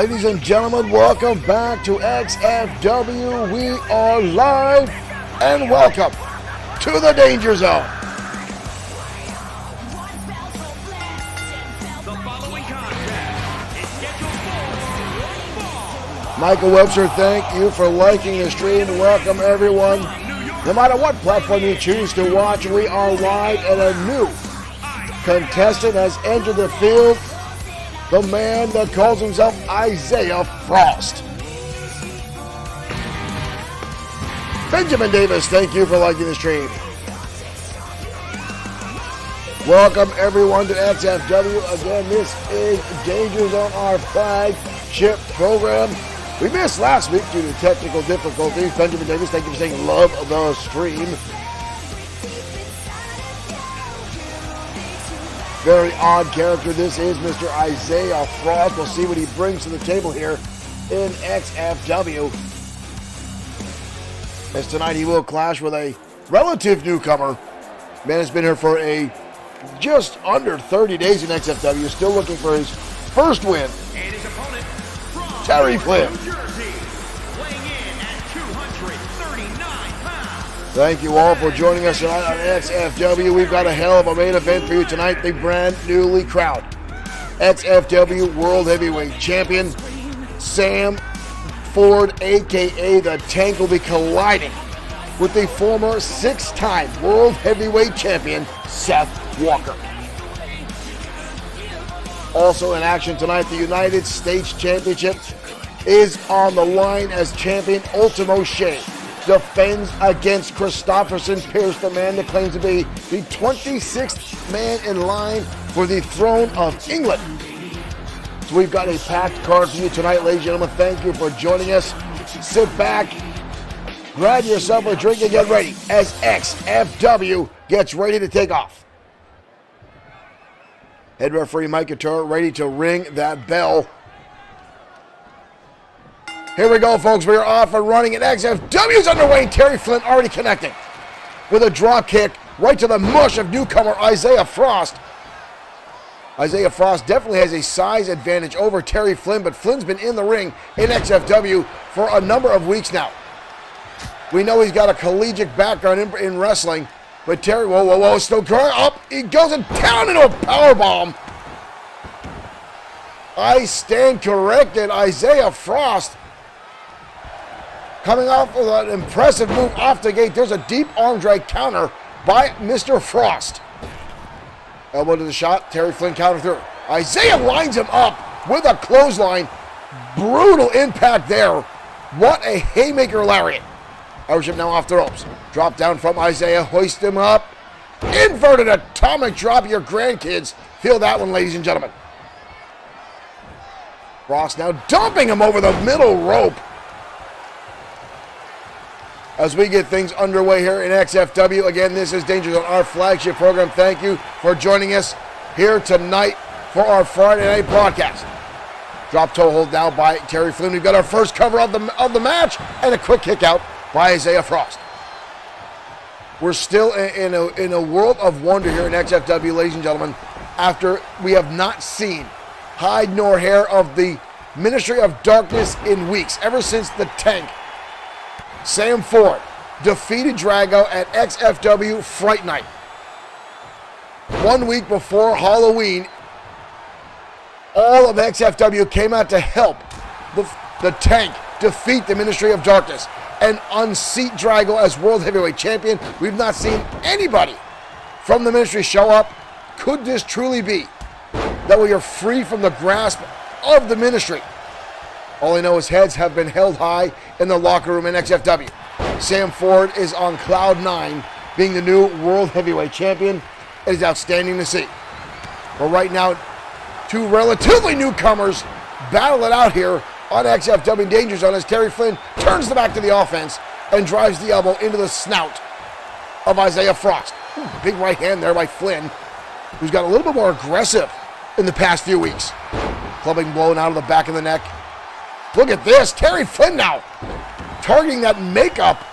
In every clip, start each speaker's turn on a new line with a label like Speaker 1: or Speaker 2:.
Speaker 1: Ladies and gentlemen, welcome back to XFW. We are live and welcome to the Danger Zone. Michael Webster, thank you for liking the stream. Welcome everyone. No matter what platform you choose to watch, we are live and a new contestant has entered the field. The man that calls himself Isaiah Frost. Benjamin Davis, thank you for liking the stream. Welcome everyone to XFW. Again, this is Danger Zone, our flagship program. We missed last week due to technical difficulties. Benjamin Davis, thank you for saying love the stream. Very odd character. This is Mr. Isaiah Frost. We'll see what he brings to the table here in XFW. As tonight he will clash with a relative newcomer. Man has been here for just under 30 days in XFW. Still looking for his first win.
Speaker 2: And his opponent from
Speaker 1: Terry Flynn.
Speaker 2: New Jersey, weighing in at 239 pounds.
Speaker 1: Thank you all for joining us tonight on XFW. We've got a hell of a main event for you tonight. The brand newly crowned XFW World Heavyweight Champion, Sam Ford, a.k.a. The Tank, will be colliding with the former six-time World Heavyweight Champion, Seth Walker. Also in action tonight, the United States Championship is on the line as champion Ultimo Shea defends against Christopherson Pierce, the man that claims to be the 26th man in line for the throne of England. So we've got a packed card for you tonight, ladies and gentlemen. Thank you for joining us. Sit back, grab yourself a drink, and get ready as XFW gets ready to take off. Head referee Mike Couture ready to ring that bell. Here we go, folks. We are off and running, and XFW's underway. Terry Flynn already connecting with a drop kick right to the mush of newcomer Isaiah Frost. Isaiah Frost definitely has a size advantage over Terry Flynn, but Flynn's been in the ring in XFW for a number of weeks now. We know he's got a collegiate background in wrestling, but Terry, whoa, still going up. He goes and down into a powerbomb. I stand corrected. Isaiah Frost coming off with an impressive move off the gate. There's a deep arm drag counter by Mr. Frost. Elbow to the shot. Terry Flynn counter through. Isaiah lines him up with a clothesline. Brutal impact there. What a haymaker lariat. Irish now off the ropes. Drop down from Isaiah. Hoist him up. Inverted atomic drop. Your grandkids feel that one, ladies and gentlemen. Frost now dumping him over the middle rope. As we get things underway here in XFW. Again, this is Danger Zone, our flagship program. Thank you for joining us here tonight for our Friday night broadcast. Drop toe hold now by Terry Flynn. We've got our first cover of the match and a quick kick out by Isaiah Frost. We're still in a world of wonder here in XFW, ladies and gentlemen, after we have not seen hide nor hair of the Ministry of Darkness in weeks, ever since the Tank, Sam Ford, defeated Drago at XFW Fright Night. 1 week before Halloween, all of XFW came out to help the Tank defeat the Ministry of Darkness and unseat Drago as World Heavyweight Champion. We've not seen anybody from the Ministry show up. Could this truly be that we are free from the grasp of the Ministry? All I know is heads have been held high in the locker room in XFW. Sam Ford is on cloud 9, being the new World Heavyweight Champion. It is outstanding to see. But right now, two relatively newcomers battle it out here on XFW Danger Zone as Terry Flynn turns the back to the offense and drives the elbow into the snout of Isaiah Frost. Big right hand there by Flynn, who's got a little bit more aggressive in the past few weeks. Clubbing blow out of the back of the neck. Look at this. Terry Flynn now targeting that makeup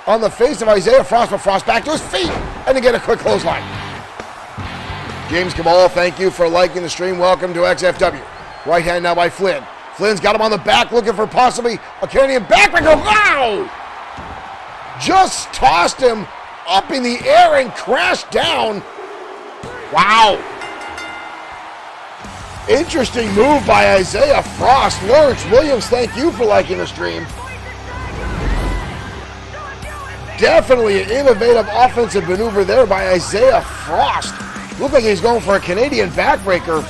Speaker 1: on the face of Isaiah Frost, but Frost back to his feet and again a quick clothesline. James Cabal, thank you for liking the stream. Welcome to XFW. Right hand now by Flynn. Flynn's got him on the back, looking for possibly a Canadian backbreaker. Wow! Just tossed him up in the air and crashed down. Wow. Interesting move by Isaiah Frost. Lawrence Williams, thank you for liking the stream. Definitely an innovative offensive maneuver there by Isaiah Frost. Looked like he's going for a Canadian backbreaker.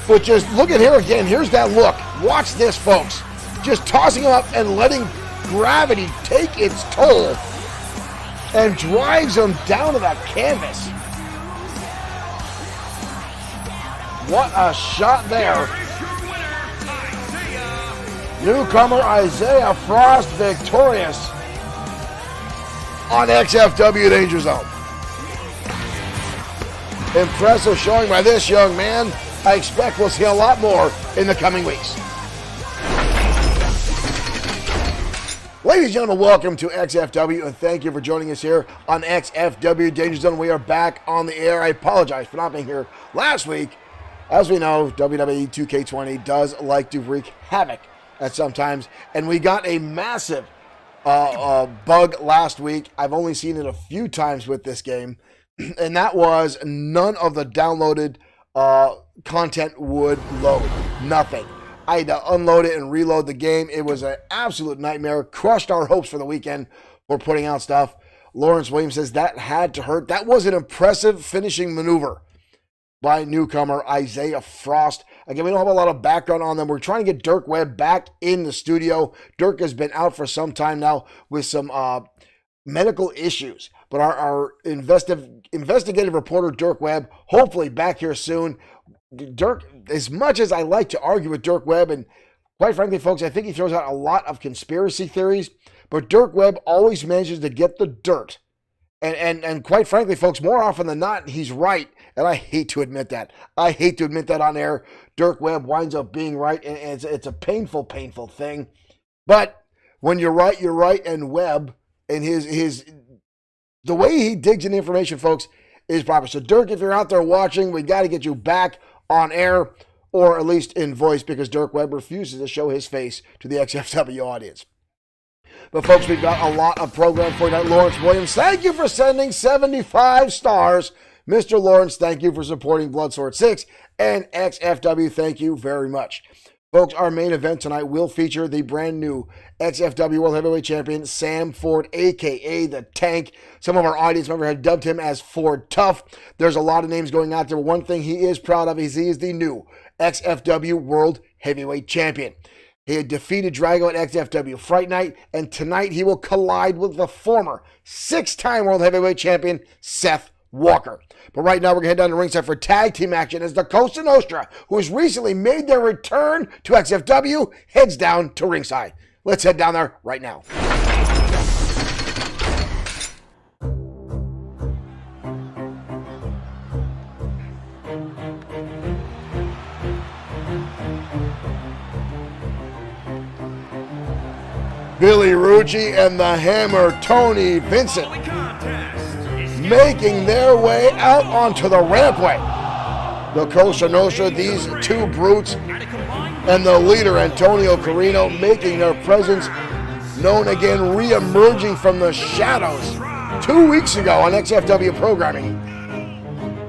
Speaker 1: But just look at here again. Here's that look. Watch this, folks. Just tossing him up and letting gravity take its toll and drives him down to that canvas. What a shot there. Newcomer Isaiah Frost victorious on XFW Danger Zone. Impressive showing by this young man. I expect we'll see a lot more in the coming weeks. Ladies and gentlemen, welcome to XFW, and thank you for joining us here on XFW Danger Zone. We are back on the air. I apologize for not being here last week. As we know, WWE 2K20 does like to wreak havoc at sometimes, and we got a massive bug last week. I've only seen it a few times with this game, and that was none of the downloaded content would load. Nothing. I had to unload it and reload the game. It was an absolute nightmare. Crushed our hopes for the weekend for putting out stuff. Lawrence Williams says that had to hurt. That was an impressive finishing maneuver by newcomer Isaiah Frost. Again, we don't have a lot of background on them. We're trying to get Dirk Webb back in the studio. Dirk has been out for some time now with some medical issues. But our investigative reporter, Dirk Webb, hopefully back here soon. Dirk, as much as I like to argue with Dirk Webb, and quite frankly, folks, I think he throws out a lot of conspiracy theories, but Dirk Webb always manages to get the dirt. And quite frankly, folks, more often than not, he's right. And I hate to admit that. I hate to admit that on air. Dirk Webb winds up being right, and it's a painful, painful thing. But when you're right, and Webb and the way he digs in the information, folks, is proper. So, Dirk, if you're out there watching, we got to get you back on air, or at least in voice, because Dirk Webb refuses to show his face to the XFW audience. But, folks, we've got a lot of program for tonight. Lawrence Williams, thank you for sending 75 stars. Mr. Lawrence, thank you for supporting Bloodsword6. And XFW, thank you very much. Folks, our main event tonight will feature the brand new XFW World Heavyweight Champion, Sam Ford, a.k.a. The Tank. Some of our audience members have dubbed him as Ford Tough. There's a lot of names going out there. One thing he is proud of is he is the new XFW World Heavyweight Champion. He had defeated Drago at XFW Fright Night, and tonight he will collide with the former 6-time World Heavyweight Champion, Seth Walker. But right now, we're going to head down to ringside for tag team action as the Costa Nostra, who has recently made their return to XFW, heads down to ringside. Let's head down there right now. Billy Rucci and the Hammer, Tony Vincent, making their way out onto the rampway. The Costa Nostra, these two brutes, and the leader, Antonio Carino, making their presence known again, re-emerging from the shadows 2 weeks ago on XFW programming.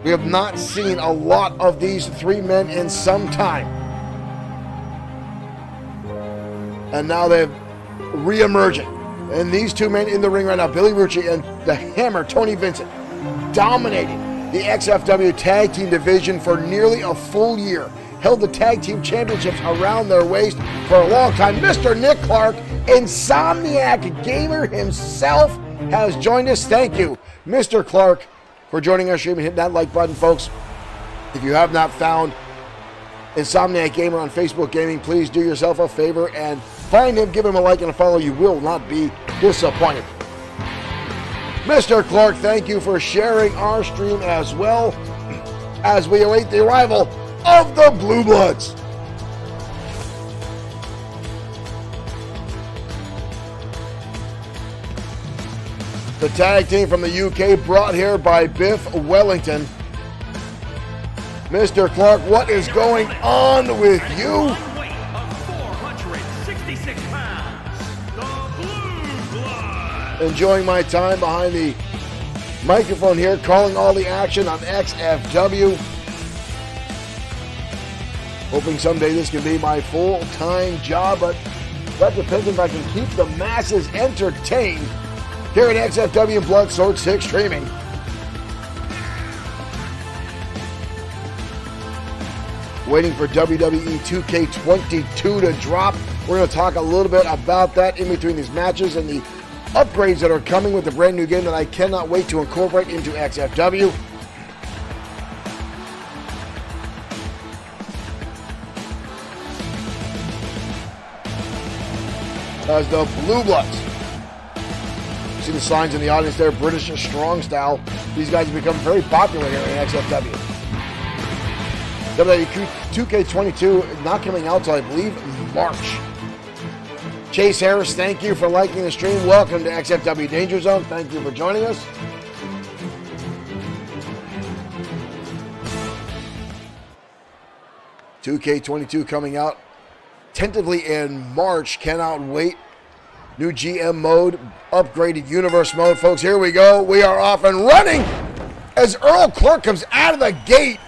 Speaker 1: We have not seen a lot of these three men in some time. And now they're re-emerging. And these two men in the ring right now, Billy Rucci and the Hammer, Tony Vincent, dominating the XFW Tag Team division for nearly a full year. Held the Tag Team Championships around their waist for a long time. Mr. Nick Clark, Insomniac Gamer himself, has joined us. Thank you, Mr. Clark, for joining our stream and hitting that like button, folks. If you have not found Insomniac Gamer on Facebook Gaming, please do yourself a favor and find him, give him a like and a follow. You will not be disappointed. Mr. Clark, thank you for sharing our stream as well as we await the arrival of the Blue Bloods. The tag team from the UK brought here by Biff Wellington. Mr. Clark, what is going on with you? enjoying my time behind the microphone here, calling all the action on XFW. Hoping someday this can be my full-time job, but that depends if I can keep the masses entertained here at XFW and Bloodsword6 Streaming. Waiting for WWE 2K22 to drop. We're going to talk a little bit about that in between these matches and the upgrades that are coming with the brand new game that I cannot wait to incorporate into XFW. As the Blue Bloods. See the signs in the audience there, British strong style. These guys have become very popular here in XFW. WWE 2K22 not coming out until I believe March. Chase Harris, thank you for liking the stream. Welcome to XFW Danger Zone. Thank you for joining us. $2K22 coming out tentatively in March. Cannot wait. New GM mode, upgraded universe mode. Folks, here we go. We are off and running as Earl Clark comes out of the gate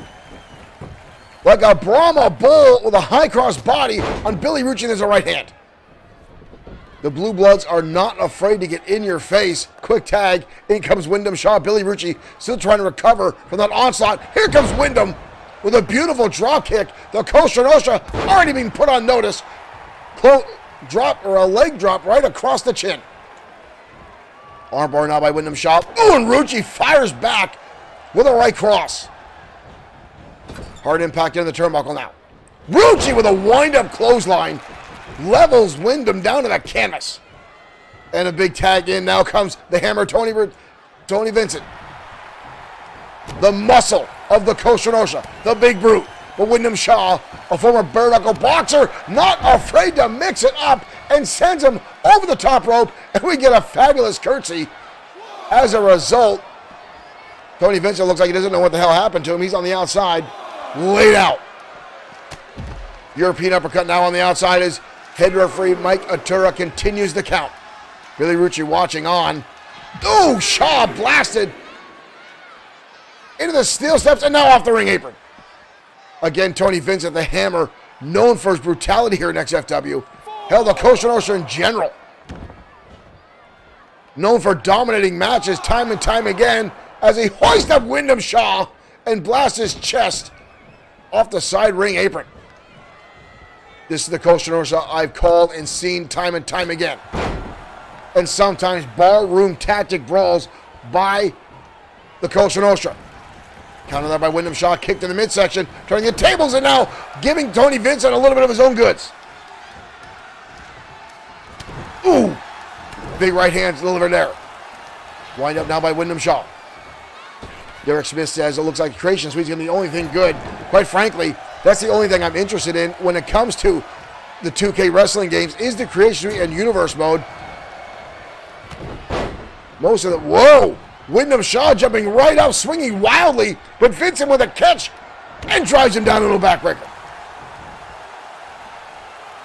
Speaker 1: like a Brahma bull with a high cross body on Billy Rucci. There's a right hand. The Blue Bloods are not afraid to get in your face. Quick tag. In comes Wyndham Shaw. Billy Rucci still trying to recover from that onslaught. Here comes Wyndham with a beautiful drop kick. The Costa Nostra already being put on notice. Drop or a leg drop right across the chin. Armbar now by Wyndham Shaw. Oh, and Rucci fires back with a right cross. Hard impact into the turnbuckle now. Rucci with a wind-up clothesline. Levels Wyndham down to the canvas. And a big tag in. Now comes the hammer, Tony Vincent. The muscle of the Costa Nostra. The big brute. But Wyndham Shaw, a former bare-knuckle boxer, not afraid to mix it up and sends him over the top rope. And we get a fabulous curtsy. As a result, Tony Vincent looks like he doesn't know what the hell happened to him. He's on the outside, laid out. European uppercut now on the outside as head referee Mike Atura continues the count. Billy Rucci watching on. Oh, Shaw blasted into the steel steps and now off the ring apron. Again, Tony Vincent, the hammer, known for his brutality here in XFW. Hell, the Costa Nostra in general. Known for dominating matches time and time again as he hoists up Wyndham Shaw and blasts his chest off the side ring apron. This is the Costa Nostra I've called and seen time and time again. And sometimes barroom tactic brawls by the Costa Nostra. Counter that by Wyndham Shaw, kicked in the midsection, turning the tables and now giving Tony Vincent a little bit of his own goods. Ooh, big right hand delivered there. Wind up now by Wyndham Shaw. Derek Smith says it looks like Creation Suite's going to be the only thing good. Quite frankly, that's the only thing I'm interested in when it comes to the 2K wrestling games is the Creation Suite and Universe mode. Most of the, whoa! Wyndham Shaw jumping right up, swinging wildly, but Vincent with a catch and drives him down into a backbreaker.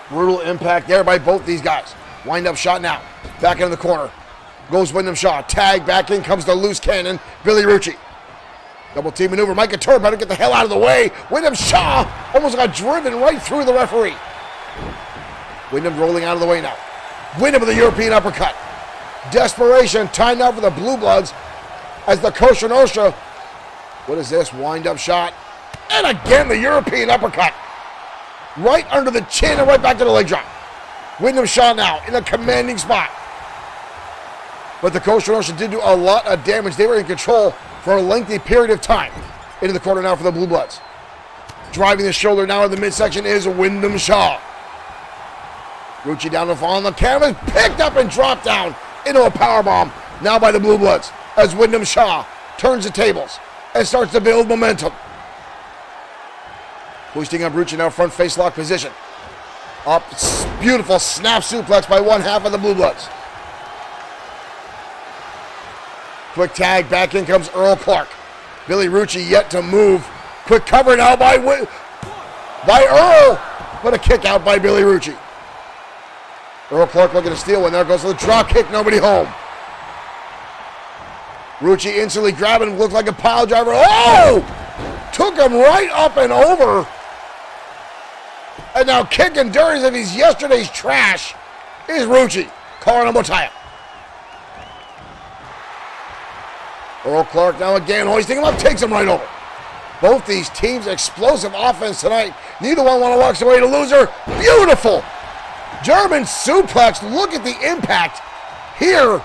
Speaker 1: Brutal impact there by both these guys. Wind up shot now. Back into the corner. Goes Wyndham Shaw. Tag back in comes the loose cannon. Billy Rucci. Double team maneuver. Mike Couture better get the hell out of the way. Wyndham Shaw almost got driven right through the referee. Wyndham rolling out of the way now. Wyndham with a European uppercut. Desperation. Time now for the Blue Bloods as the Costa Nostra. What is this? Wind up shot. And again the European uppercut. Right under the chin and right back to the leg drop. Wyndham Shaw now in a commanding spot. But the Costa Nostra did do a lot of damage. They were in control for a lengthy period of time. Into the corner now for the Blue Bloods. Driving the shoulder now in the midsection is Wyndham Shaw. Rucci down on the canvas, picked up and dropped down into a powerbomb now by the Blue Bloods as Wyndham Shaw turns the tables and starts to build momentum. Boosting up Rucci now front face lock position. Up, beautiful snap suplex by one half of the Blue Bloods. Quick tag, back in comes Earl Clark. Billy Rucci yet to move. Quick cover now by Earl, but a kick out by Billy Rucci. Earl Clark looking to steal one. There goes the drop kick, nobody home. Rucci instantly grabbing him, looked like a pile driver. Oh! Took him right up and over. And now kicking dirt as if he's yesterday's trash is Rucci. Calling him Motaya. Earl Clark now again hoisting him up, takes him right over. Both these teams explosive offense tonight. Neither one want to walk away to loser. Beautiful German suplex. Look at the impact here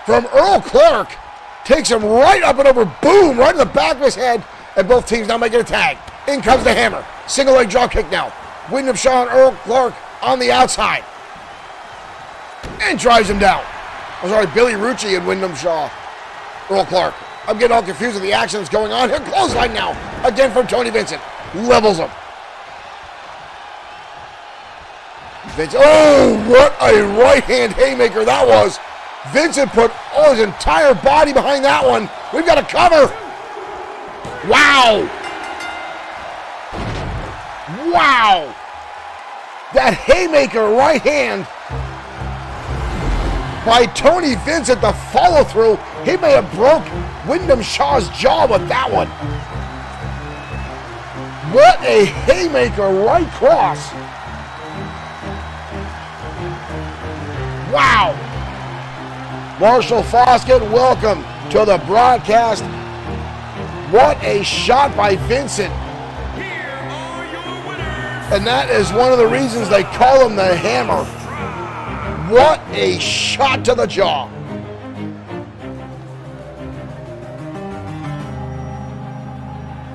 Speaker 1: from Earl Clark. Takes him right up and over. Boom, right in the back of his head. And both teams now making a tag. In comes the hammer. Single leg draw kick now. Wyndham Shaw and Earl Clark on the outside. And drives him down. I'm sorry, Billy Rucci and Wyndham Shaw. Earl Clark. I'm getting all confused with the action that's going on here. Clothesline now. Again from Tony Vincent. Levels him. Vincent. Oh, what a right hand haymaker that was. Vincent put his entire body behind that one. We've got a cover. Wow. Wow. That haymaker right hand by Tony Vincent, the follow through. He may have broke Wyndham Shaw's jaw with that one. What a haymaker right cross. Wow. Marshall Foskett, welcome to the broadcast. What a shot by Vincent.
Speaker 2: Here are your winners.
Speaker 1: And that is one of the reasons they call him the Hammer. What a shot to the jaw.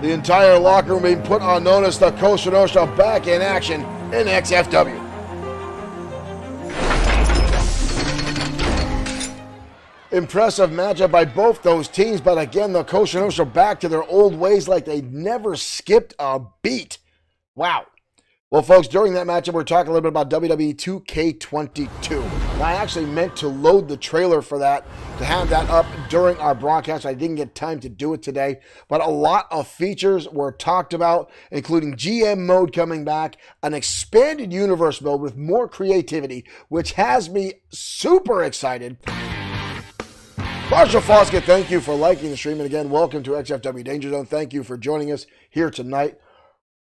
Speaker 1: The entire locker room being put on notice. The Costa Nostra back in action in XFW. Impressive matchup by both those teams, but again, the Costa Nostra back to their old ways like they never skipped a beat. Wow. Well, folks, during that matchup, we're talking a little bit about WWE 2K22. Now, I actually meant to load the trailer for that, to have that up during our broadcast. I didn't get time to do it today, but a lot of features were talked about, including GM mode coming back, an expanded universe mode with more creativity, which has me super excited. Marshall Foskett, thank you for liking the stream, and again, welcome to XFW Danger Zone. Thank you for joining us here tonight.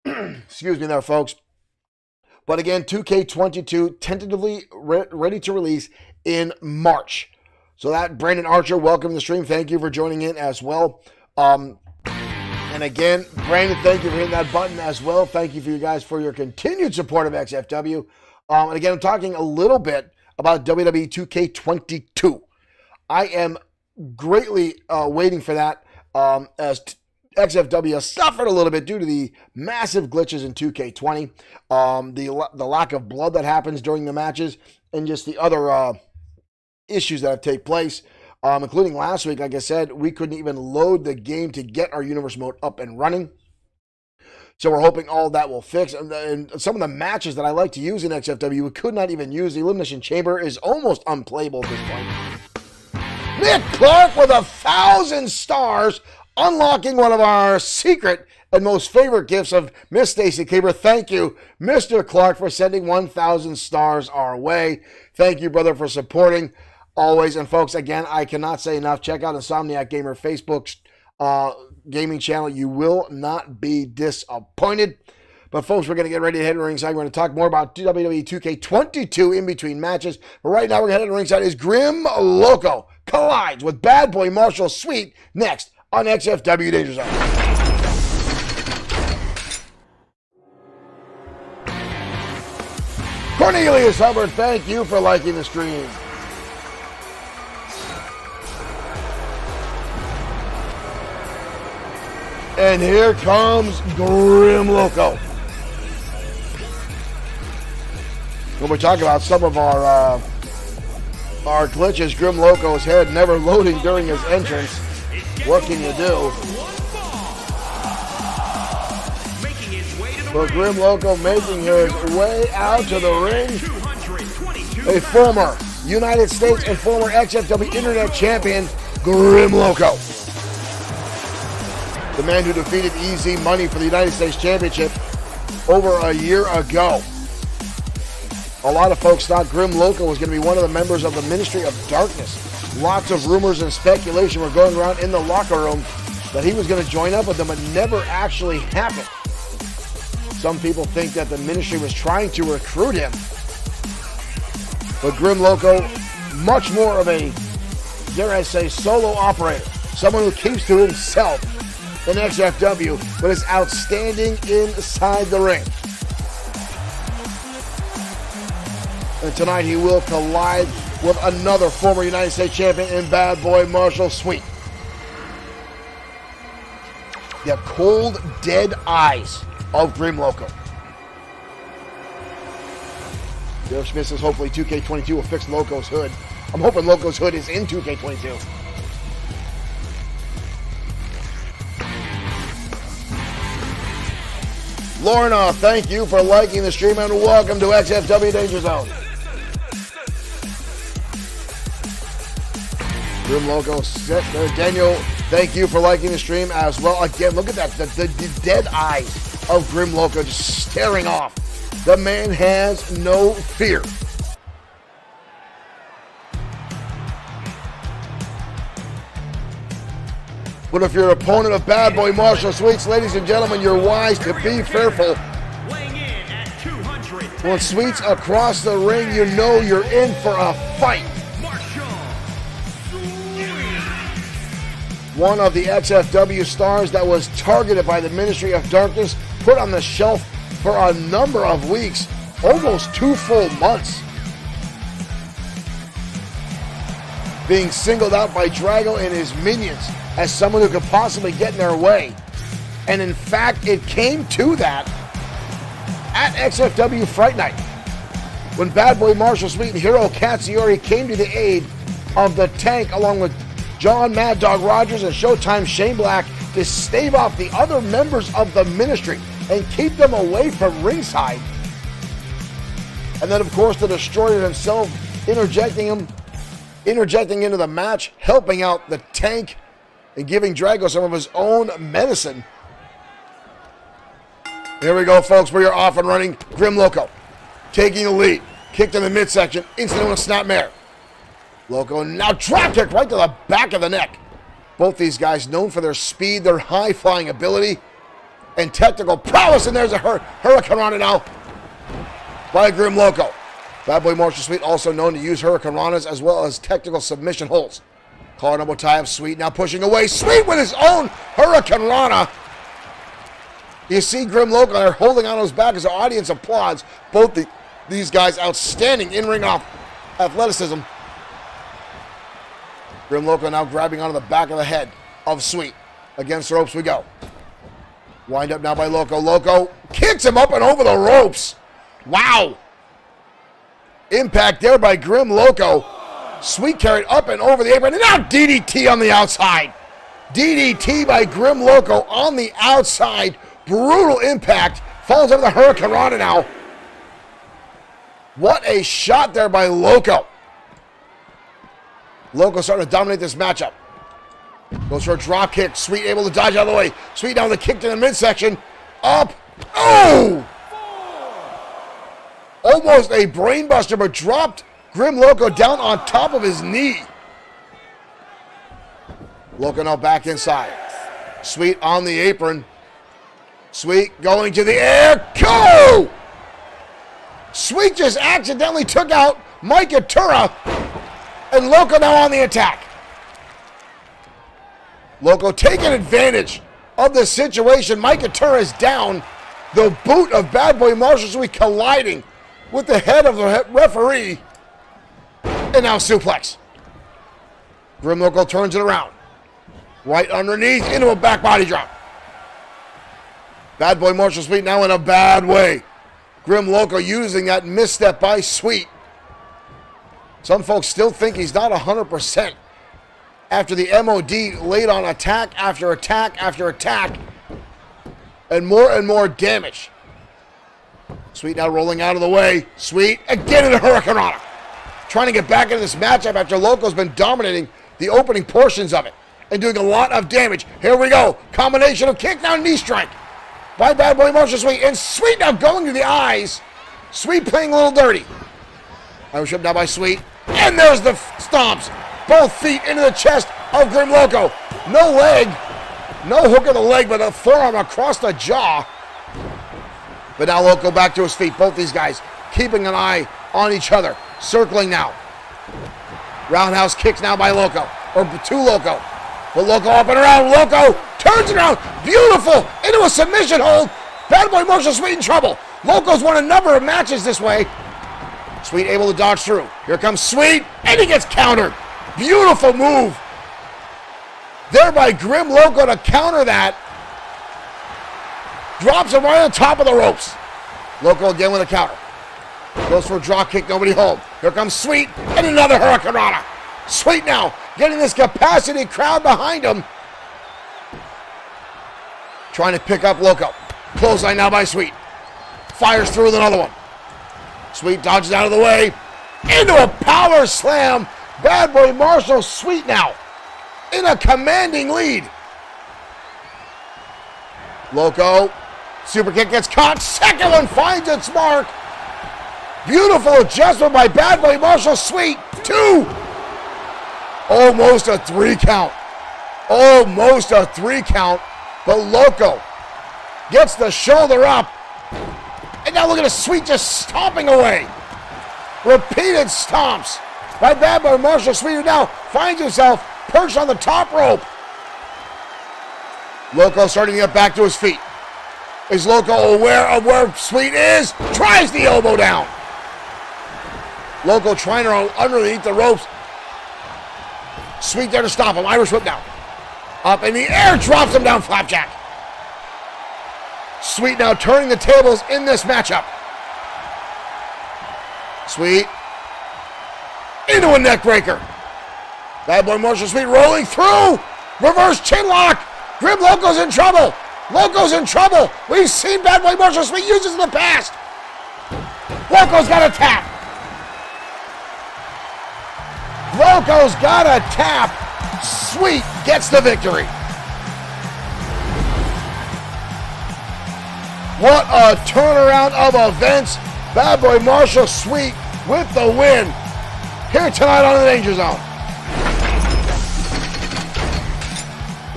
Speaker 1: Excuse me there, folks. But again, 2K22 tentatively ready to release in March. So that, Brandon Archer, welcome to the stream. Thank you for joining in as well. And again, Brandon, thank you for hitting that button as well. Thank you for you guys for your continued support of XFW. And again, I'm talking a little bit about WWE 2K22. I am greatly waiting for that as XFW suffered a little bit due to the massive glitches in 2K20, the lack of blood that happens during the matches, and just the other issues that have taken place, including last week. Like I said, we couldn't even load the game to get our universe mode up and running. So we're hoping all that will fix. And some of the matches that I like to use in XFW, we could not even use. The Elimination Chamber is almost unplayable at this point. Nick Clark with 1,000 stars, unlocking one of our secret and most favorite gifts of Miss Stacy Caber. Thank you, Mr. Clark, for sending 1,000 stars our way. Thank you, brother, for supporting always. And folks, again, I cannot say enough. Check out Insomniac Gamer Facebook gaming channel. You will not be disappointed. But folks, we're going to get ready to head to ringside. We're going to talk more about WWE 2K22 in between matches. But right now, we're going to head to ringside as Grim Loco collides with Bad Boy Marshall Sweet next on XFW Danger Zone. Cornelius Hubbard, thank you for liking the stream. And here comes Grim Loco. When we talk about some of our glitches, Grim Loco's head never loading during his entrance. What can you do? But Grim Loco making his way out to the ring. A former United States and former XFW Internet Champion, Grim Loco. The man who defeated Easy Money for the United States Championship over a year ago. A lot of folks thought Grim Loco was going to be one of the members of the Ministry of Darkness. Lots of rumors and speculation were going around in the locker room that he was going to join up with them, but never actually happened. Some people think that the Ministry was trying to recruit him. But Grim Loco, much more of a, dare I say, solo operator. Someone who keeps to himself in XFW, but is outstanding inside the ring. And tonight he will collide with another former United States champion in Bad Boy Marshall Sweet. The cold, dead eyes of Grim Loco. Derek Smith says hopefully 2K22 will fix Loco's hood. I'm hoping Loco's hood is in 2K22. Lorna, thank you for liking the stream and welcome to XFW Danger Zone. Grim Loco set there. Daniel, thank you for liking the stream as well. Again, look at that. The dead eyes of Grim Loco just staring off. The man has no fear. But if you're an opponent of Bad Boy Marshall Sweets, ladies and gentlemen, you're wise to be fearful. When Sweets across the ring, you know you're in for a fight. One of the XFW stars that was targeted by the Ministry of Darkness, put on the shelf for a number of weeks, almost 2 full months. Being singled out by Drago and his minions as someone who could possibly get in their way. And in fact, it came to that at XFW Fright Night, when Bad Boy Marshall Sweet and Hiro Katsuyori came to the aid of the Tank along with John Mad Dog Rogers and Showtime Shane Black to stave off the other members of the Ministry and keep them away from ringside. And then, of course, the Destroyer himself interjecting into the match, helping out the Tank and giving Drago some of his own medicine. Here we go, folks. We are off and running. Grim Loco taking the lead. Kicked in the midsection. Instant with a snapmare. Loco now drop kick right to the back of the neck. Both these guys known for their speed, their high-flying ability, and technical prowess. And there's a Hurricane Rana now by Grim Loco. Bad Boy Marshall Sweet also known to use Hurricane Ranas as well as technical submission holds. Collar elbow tie of Sweet now pushing away. Sweet with his own Hurricane Rana. You see Grim Loco there holding on his back as the audience applauds. Both these guys outstanding in-ring athleticism. Grim Loco now grabbing onto the back of the head of Sweet. Against the ropes we go. Wind up now by Loco. Loco kicks him up and over the ropes. Wow. Impact there by Grim Loco. Sweet carried up and over the apron. And now DDT on the outside. DDT by Grim Loco on the outside. Brutal impact. Falls over the Hurricane Rana now. What a shot there by Loco. Loco starting to dominate this matchup. Goes for a drop kick. Sweet able to dodge out of the way. Sweet down the kick to the midsection. Up. Oh! Almost a brainbuster, but dropped Grim Loco down on top of his knee. Loco now back inside. Sweet on the apron. Sweet going to the air. Go! Sweet just accidentally took out Mike Atura. And Loco now on the attack. Loco taking advantage of the situation. Mike Atura is down. The boot of Bad Boy Marshall Sweet colliding with the head of the referee. And now suplex. Grim Loco turns it around. Right underneath into a back body drop. Bad Boy Marshall Sweet now in a bad way. Grim Loco using that misstep by Sweet. Some folks still think he's not 100% after the MOD laid on attack after attack after attack and more damage. Sweet now rolling out of the way. Sweet again in a Hurricane Rana. Trying to get back into this matchup after Loco's been dominating the opening portions of it and doing a lot of damage. Here we go. Combination of kick down knee strike by Bad Boy Marshall Sweet. And Sweet now going to the eyes. Sweet playing a little dirty. Irish whip now by Sweet. And there's the stomps. Both feet into the chest of Grim Loco. No leg. No hook of the leg, but a forearm across the jaw. But now Loco back to his feet. Both these guys keeping an eye on each other. Circling now. Roundhouse kicks now by Loco. Or to Loco. But Loco up and around. Loco turns around. Beautiful. Into a submission hold. Bad Boy Marshall Sweet in trouble. Loco's won a number of matches this way. Sweet able to dodge through. Here comes Sweet. And he gets countered. Beautiful move. There by Grim Loco to counter that. Drops him right on top of the ropes. Loco again with a counter. Goes for a drop kick, nobody home. Here comes Sweet, and another Hurricanrana. Sweet now, getting this capacity crowd behind him. Trying to pick up Loco. Clothesline now by Sweet. Fires through with another one. Sweet dodges out of the way. Into a power slam. Bad Boy Marshall Sweet now in a commanding lead. Loco, super kick gets caught. Second one finds its mark. Beautiful adjustment by Bad Boy Marshall Sweet. 2. Almost a 3 count. Almost a 3 count. But Loco gets the shoulder up. And now look at a Sweet just stomping away. Repeated stomps by Bad Boy Marshall Sweet, who now finds himself perched on the top rope. Loco starting to get back to his feet. Is Loco aware of where Sweet is? Tries the elbow down. Loco trying to underneath the ropes. Sweet there to stop him. Irish whip now. Up in the air, drops him down flapjack. Sweet now turning the tables in this matchup. Sweet into a neck breaker. Bad Boy Marshall Sweet rolling through. Reverse chin lock. Grim Loco's in trouble. Loco's in trouble. We've seen Bad Boy Marshall Sweet use this in the past. Loco's got a tap. Loco's got a tap. Sweet gets the victory. What a turnaround of events. Bad Boy Marshall Sweet with the win here tonight on the Danger Zone.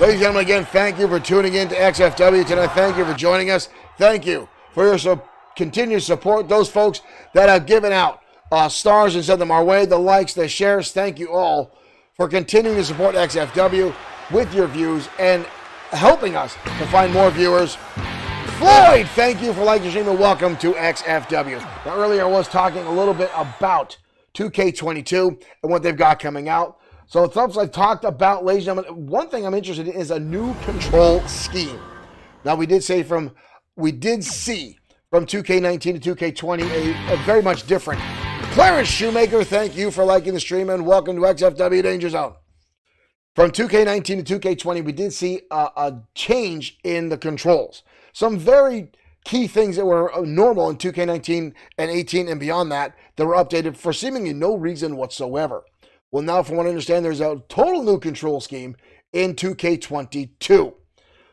Speaker 1: Ladies and gentlemen, again, thank you for tuning in to XFW tonight. Thank you for joining us. Thank you for your continued support. Those folks that have given out stars and sent them our way, the likes, the shares, thank you all for continuing to support XFW with your views and helping us to find more viewers. Floyd, thank you for liking the stream and welcome to XFW. Now, earlier I was talking a little bit about 2K22 and what they've got coming out. So it's something I've talked about, ladies and gentlemen. One thing I'm interested in is a new control scheme. Now, we did see from 2K19 to 2K20 a very much different. Clarence Shoemaker, thank you for liking the stream and welcome to XFW Danger Zone. From 2K19 to 2K20, we did see a change in the controls. Some very key things that were normal in 2K19 and 18 and beyond that were updated for seemingly no reason whatsoever. Well, now from what I understand, there's a total new control scheme in 2K22.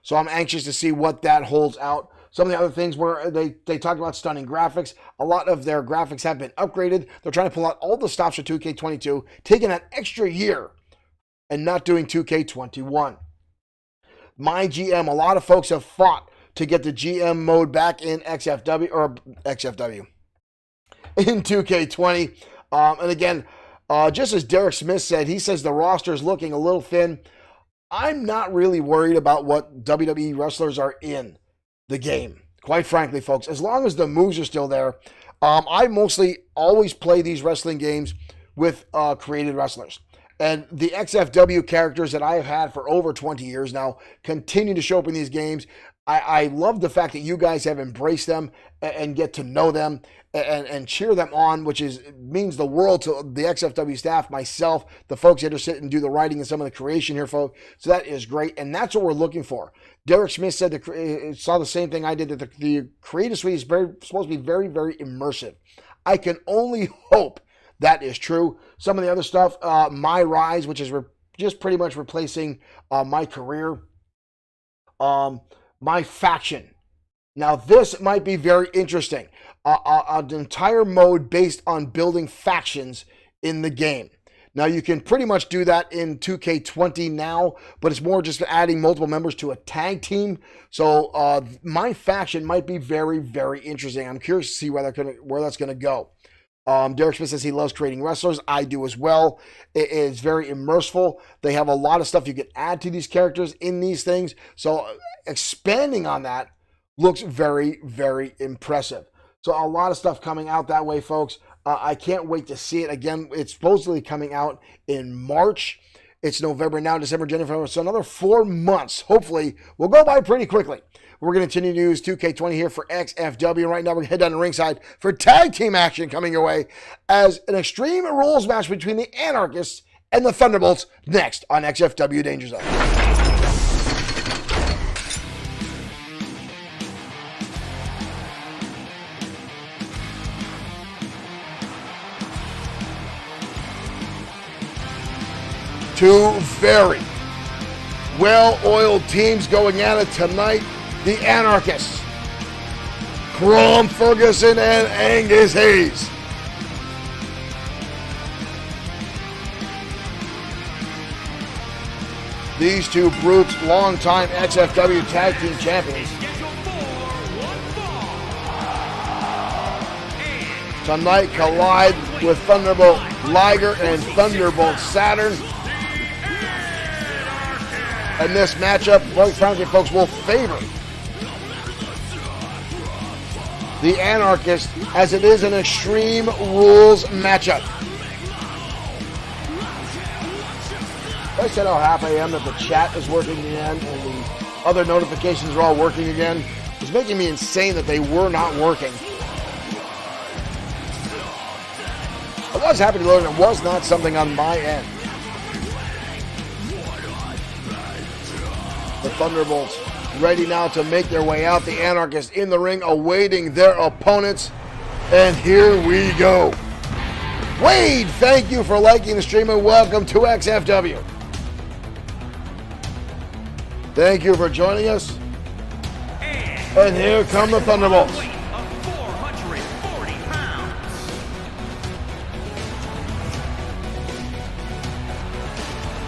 Speaker 1: So I'm anxious to see what that holds out. Some of the other things were they talked about stunning graphics. A lot of their graphics have been upgraded. They're trying to pull out all the stops for 2K22, taking that extra year and not doing 2K21. My GM, a lot of folks have fought to get the GM mode back in XFW in 2K20. And again, just as Derek Smith said, he says the roster is looking a little thin. I'm not really worried about what WWE wrestlers are in the game, quite frankly, folks. As long as the moves are still there, I mostly always play these wrestling games with created wrestlers. And the XFW characters that I've had for over 20 years now continue to show up in these games. I love the fact that you guys have embraced them and get to know them and cheer them on, which means the world to the XFW staff, myself, the folks that are sitting and do the writing and some of the creation here, folks. So that is great, and that's what we're looking for. Derek Smith said saw the same thing I did, that the creative suite is supposed to be very, very immersive. I can only hope that is true. Some of the other stuff, My Rise, which is just pretty much replacing My Career. My Faction. Now, this might be very interesting. an entire mode based on building factions in the game. Now, you can pretty much do that in 2K20 now, but it's more just adding multiple members to a tag team. So my faction might be very, very interesting. I'm curious to see where that's going to go. Derek Smith says he loves creating wrestlers. I do as well. It is very immersive. They have a lot of stuff you can add to these characters in these things. So expanding on that looks very, very impressive. So a lot of stuff coming out that way, folks. I can't wait to see it. Again, it's supposedly coming out in March. It's November now, December, January, so another 4 months. Hopefully, will go by pretty quickly. We're going to continue to use 2K20 here for XFW. Right now, we're going to head down to ringside for tag team action coming your way as an Extreme Rules match between the Anarchists and the Thunderbolts next on XFW Danger Zone. Two very well-oiled teams going at it tonight. The Anarchists, Crom Ferguson and Angus Hayes. These two brutes, longtime XFW Tag Team Champions. Tonight collide with Thunderbolt Liger and Thunderbolt Saturn. And this matchup, quite frankly, folks, will favor the Anarchist as it is an Extreme Rules matchup. I said how happy I am that the chat is working again and the other notifications are all working again. It's making me insane that they were not working. I was happy to learn it was not something on my end. The Thunderbolts ready now to make their way out. The Anarchists in the ring awaiting their opponents. And here we go. Wade, thank you for liking the stream and welcome to XFW. Thank you for joining us. And here come the Thunderbolts.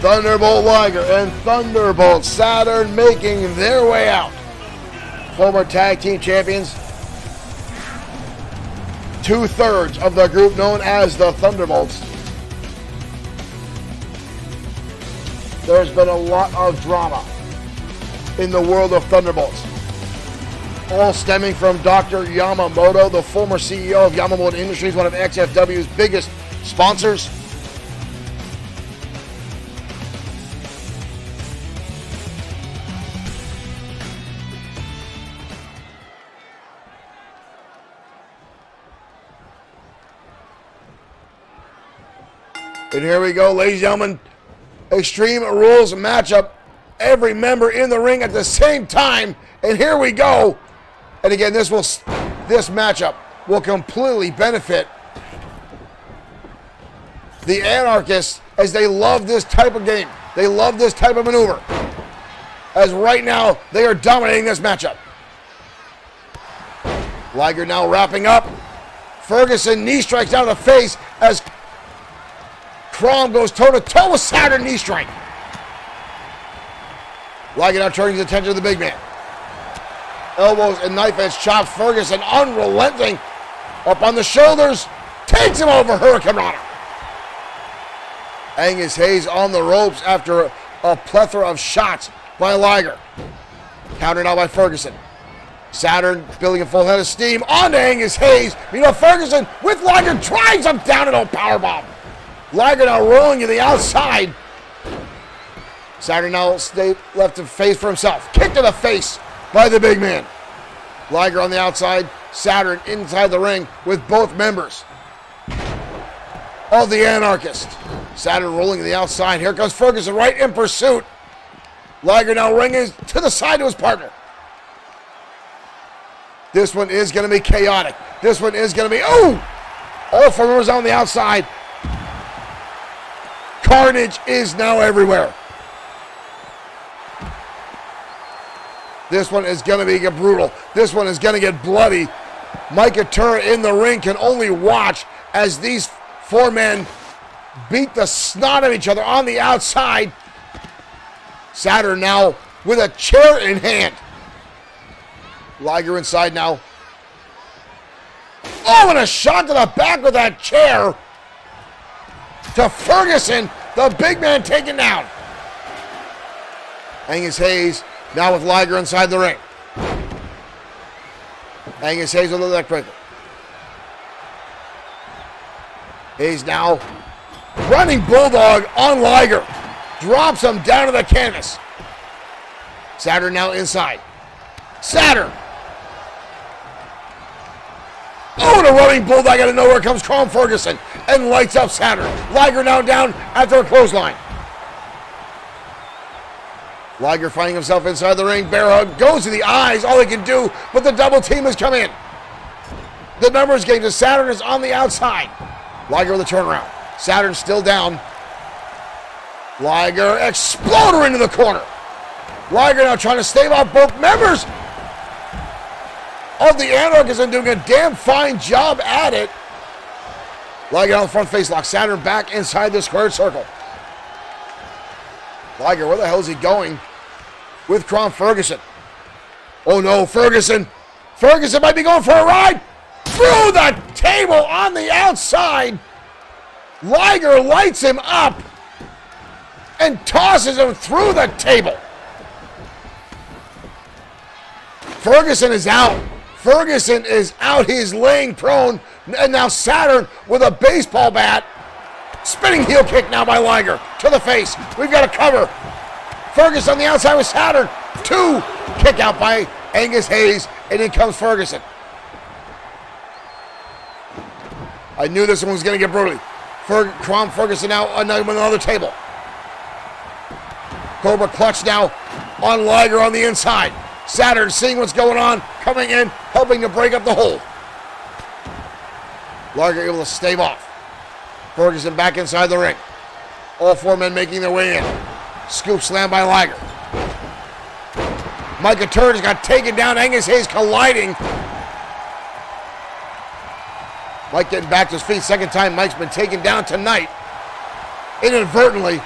Speaker 1: Thunderbolt Liger and Thunderbolt Saturn making their way out. Former tag team champions. 2/3 of the group known as the Thunderbolts. There's been a lot of drama in the world of Thunderbolts. All stemming from Dr. Yamamoto, the former CEO of Yamamoto Industries, one of XFW's biggest sponsors. And here we go, ladies and gentlemen. Extreme Rules matchup. Every member in the ring at the same time. And here we go. And again, this matchup will completely benefit the Anarchists as they love this type of game. They love this type of maneuver. As right now, they are dominating this matchup. Liger now wrapping up. Ferguson knee strikes down the face as Crom goes toe-to-toe with Saturn knee strike. Liger now turning his attention to the big man. Elbows and knife edge chop. Ferguson unrelenting. Up on the shoulders. Takes him over Hurricane Rana. Angus Hayes on the ropes after a plethora of shots by Liger. Countered out by Ferguson. Saturn building a full head of steam onto Angus Hayes. Meanwhile, Ferguson with Liger drives him down in a powerbomb. Liger now rolling to the outside. Saturn now left to face for himself. Kick to the face by the big man. Liger on the outside. Saturn inside the ring with both members of the Anarchist. Saturn rolling to the outside. Here comes Ferguson right in pursuit. Liger now ringing to the side to his partner. This one is going to be chaotic. This one is going to be, all four members on the outside. Carnage is now everywhere. This one is going to be brutal. This one is going to get bloody. Micah Turner in the ring can only watch as these four men beat the snot of each other on the outside. Saturn now with a chair in hand. Liger inside now. Oh, and a shot to the back with that chair to Ferguson, the big man taken down. Angus Hayes now with Liger inside the ring. Angus Hayes with the leg breaker. Hayes now running bulldog on Liger. Drops him down to the canvas. Saturn now inside. Saturn. Oh, and a running bulldog out of nowhere comes Crom Ferguson and lights up Saturn. Liger now down after a clothesline. Liger finding himself inside the ring. Bear hug goes to the eyes. All he can do, but the double team has come in. The numbers game to Saturn is on the outside. Liger with a turnaround. Saturn still down. Liger exploder into the corner. Liger now trying to stave off both members of the Anarchists and doing a damn fine job at it. Liger on the front face lock. Saturn back inside the squared circle. Liger, where the hell is he going? With Crom Ferguson. Oh no, Ferguson. Ferguson might be going for a ride. Through the table on the outside. Liger lights him up and tosses him through the table. Ferguson is out. Ferguson is out. He's laying prone. And now Saturn with a baseball bat. Spinning heel kick now by Liger to the face. We've got a cover. Ferguson on the outside with Saturn. 2. Kick out by Angus Hayes. And in comes Ferguson. I knew this one was going to get brutally. Crom Ferguson now on another table. Cobra clutch now on Liger on the inside. Saturn seeing what's going on, coming in, helping to break up the hold. Liger able to stave off. Ferguson back inside the ring. All four men making their way in. Scoop slam by Liger. Micah Turner's got taken down. Angus Hayes colliding. Mike getting back to his feet. Second time Mike's been taken down tonight. Inadvertently.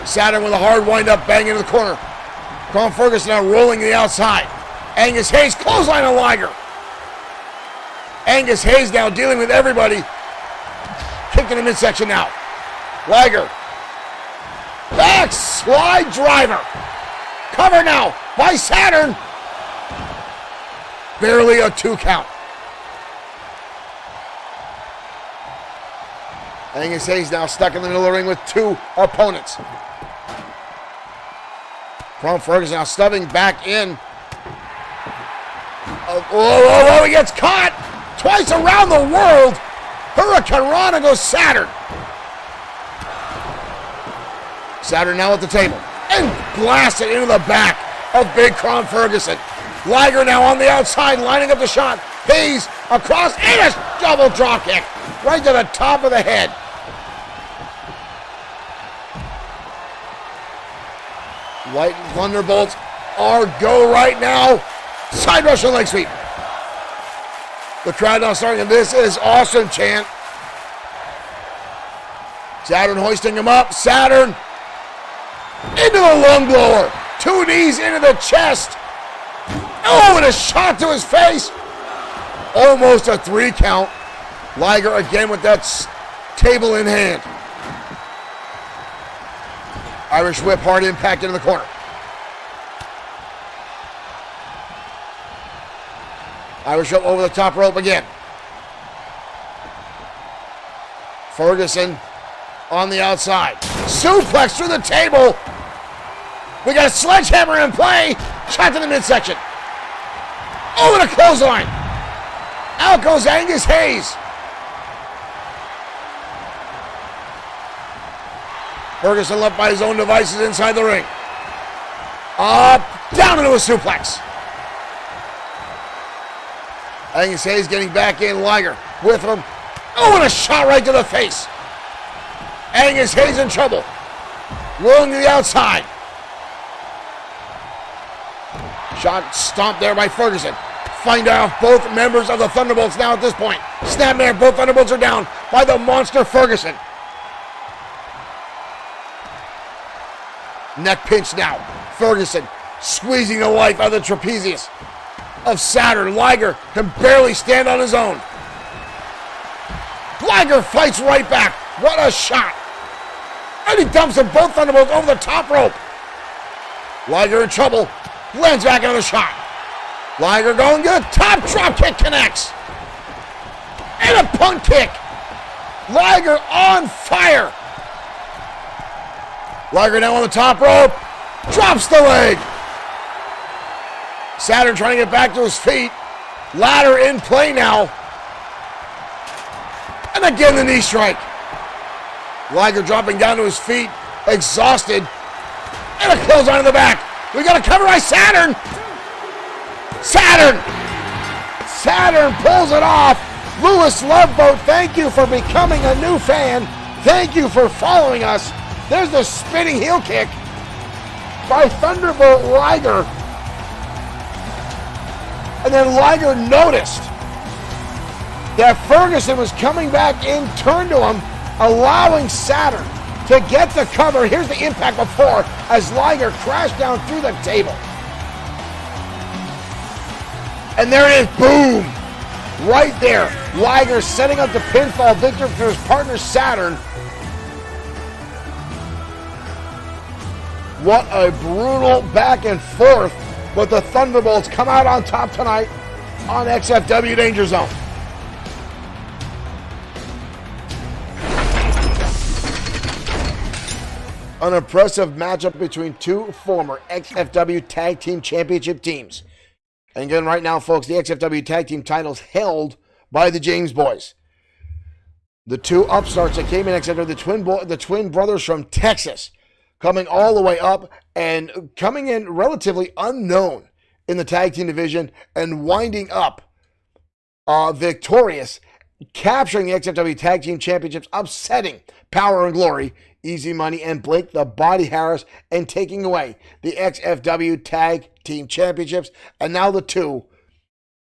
Speaker 1: Saturn with a hard wind-up, bang into the corner. Crom Ferguson now rolling to the outside. Angus Hayes, clothesline on Liger. Angus Hayes now dealing with everybody. Kick in the midsection now. Liger. Backslide driver. Cover now by Saturn. Barely a 2 count. Angus Hayes now stuck in the middle of the ring with 2 opponents. Crom Ferguson now stubbing back in. He gets caught twice around the world. Hurricane Rana goes Saturn. Saturn now at the table and blasted into the back of big Crom Ferguson. Liger now on the outside lining up the shot. Hayes across and a double drop kick right to the top of the head. Light and Thunderbolts are go right now. Side rush and leg sweep. The crowd now starting, and this is awesome chant. Saturn hoisting him up. Saturn into the lung blower. 2 knees into the chest. Oh, and a shot to his face. Almost a 3 count. Liger again with that table in hand. Irish whip, hard impact into the corner. Irish whip over the top rope again. Ferguson on the outside. Suplex through the table. We got a sledgehammer in play. Shot to the midsection. Oh, and a clothesline. Out goes Angus Hayes. Ferguson left by his own devices inside the ring. Up, down into a suplex. Angus Hayes getting back in. Liger with him. Oh, and a shot right to the face. Angus Hayes in trouble. Rolling to the outside. Shot stomped there by Ferguson. Find out both members of the Thunderbolts now at this point. Snapmare, both Thunderbolts are down by the monster Ferguson. Neck pinch now. Ferguson squeezing the life out of the trapezius of Saturn. Liger can barely stand on his own. Liger fights right back. What a shot. And he dumps them both Thunderbolts over the top rope. Liger in trouble. Lands back on the shot. Liger going good. Top drop kick connects. And a punt kick. Liger on fire. Liger now on the top rope. Drops the leg. Saturn trying to get back to his feet. Ladder in play now. And again the knee strike. Liger dropping down to his feet. Exhausted. And a clothesline in the back. We got a cover by Saturn. Saturn pulls it off. Lewis Loveboat, thank you for becoming a new fan. Thank you for following us. There's the spinning heel kick by Thunderbolt Liger. And then Liger noticed that Ferguson was coming back in, turned to him, allowing Saturn to get the cover. Here's the impact before as Liger crashed down through the table. And there it is, boom! Right there, Liger setting up the pinfall victory for his partner Saturn. What a brutal back and forth, but the Thunderbolts come out on top tonight on XFW Danger Zone. An impressive matchup between two former XFW Tag Team Championship teams. And again, right now, folks, the XFW Tag Team titles held by the James Boys. The two upstarts that came in XFW, the twin brothers from Texas, coming all the way up and coming in relatively unknown in the tag team division and winding up victorious, capturing the XFW Tag Team Championships, upsetting Power and Glory, Easy Money, and Blake the Body Harris, and taking away the XFW Tag Team Championships. And now the two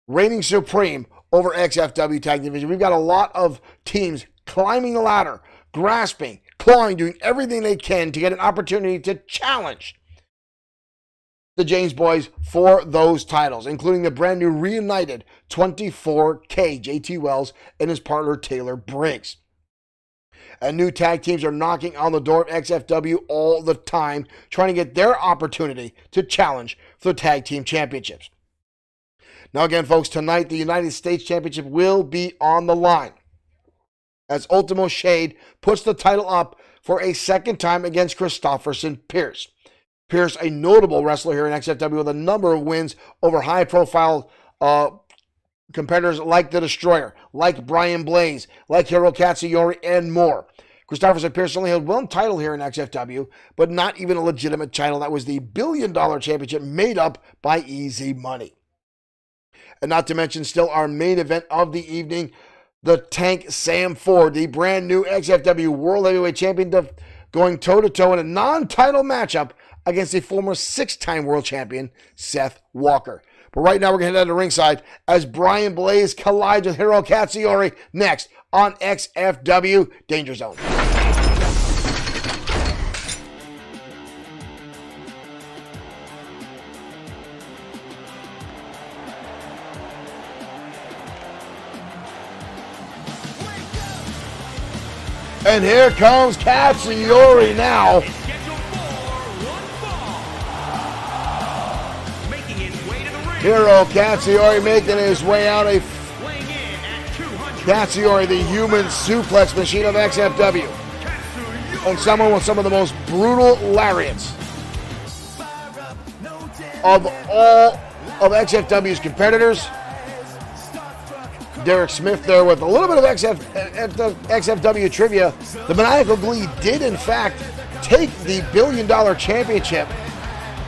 Speaker 1: reigning supreme over XFW Tag Division. We've got a lot of teams climbing the ladder, grasping, clawing, doing everything they can to get an opportunity to challenge the James Boys for those titles, including the brand new reunited 24K JT Wells and his partner Taylor Briggs. And new tag teams are knocking on the door of XFW all the time, trying to get their opportunity to challenge for the tag team championships. Now again, folks, tonight the United States Championship will be on the line as Ultimo Shade puts the title up for a second time against Christopherson Pierce. Pierce, a notable wrestler here in XFW with a number of wins over high-profile competitors like The Destroyer, like Brian Blaze, like Hiro Katsuyori, and more. Christopherson Pierce only had one title here in XFW, but not even a legitimate title. That was the $1 billion championship made up by Easy Money. And not to mention still our main event of the evening, the Tank Sam Ford, the brand new XFW World Heavyweight Champion, going toe-to-toe in a non-title matchup against the former 6-time world champion, Seth Walker. But right now we're going to head out to ringside as Brian Blaze collides with Hiro Katsuyori next on XFW Danger Zone. And here comes Katsuyori now. Hiro Katsuyori making his way out. Katsuyori, the human suplex machine of XFW. And someone with some of the most brutal lariats of all of XFW's competitors. Derek Smith there with a little bit of XFW trivia. The Maniacal Glee did, in fact, take the $1 billion championship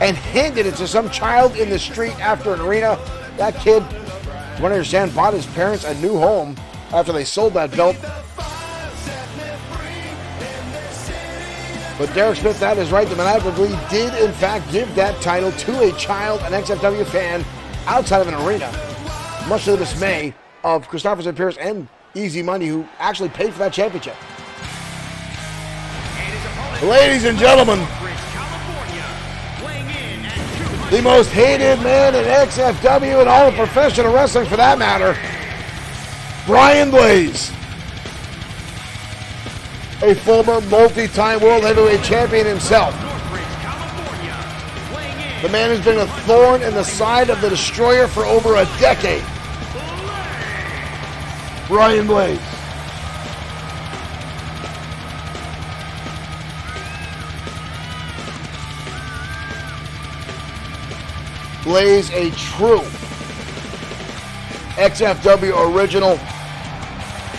Speaker 1: and handed it to some child in the street after an arena. That kid, from what I understand, bought his parents a new home after they sold that belt. But Derek Smith, that is right. The Maniacal Glee did, in fact, give that title to a child, an XFW fan, outside of an arena. much to the dismay of Christopher St. Pierce and Easy Money, who actually paid for that championship. Ladies and gentlemen, the most hated man in XFW and all of professional wrestling for that matter, Brian Blaze. A former multi-time world heavyweight champion himself. The man has been a thorn in the side of the Destroyer for over a decade. Brian Blaze. Blaze, a true XFW original.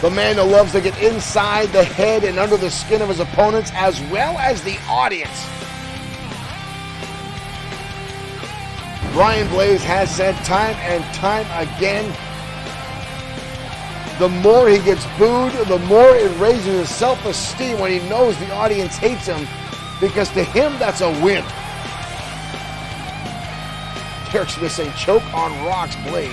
Speaker 1: The man that loves to get inside the head and under the skin of his opponents as well as the audience. Brian Blaze has said time and time again, the more he gets booed, the more it raises his self-esteem when he knows the audience hates him, because to him, that's a win. Derek Smith saying, choke on rocks, Blaze.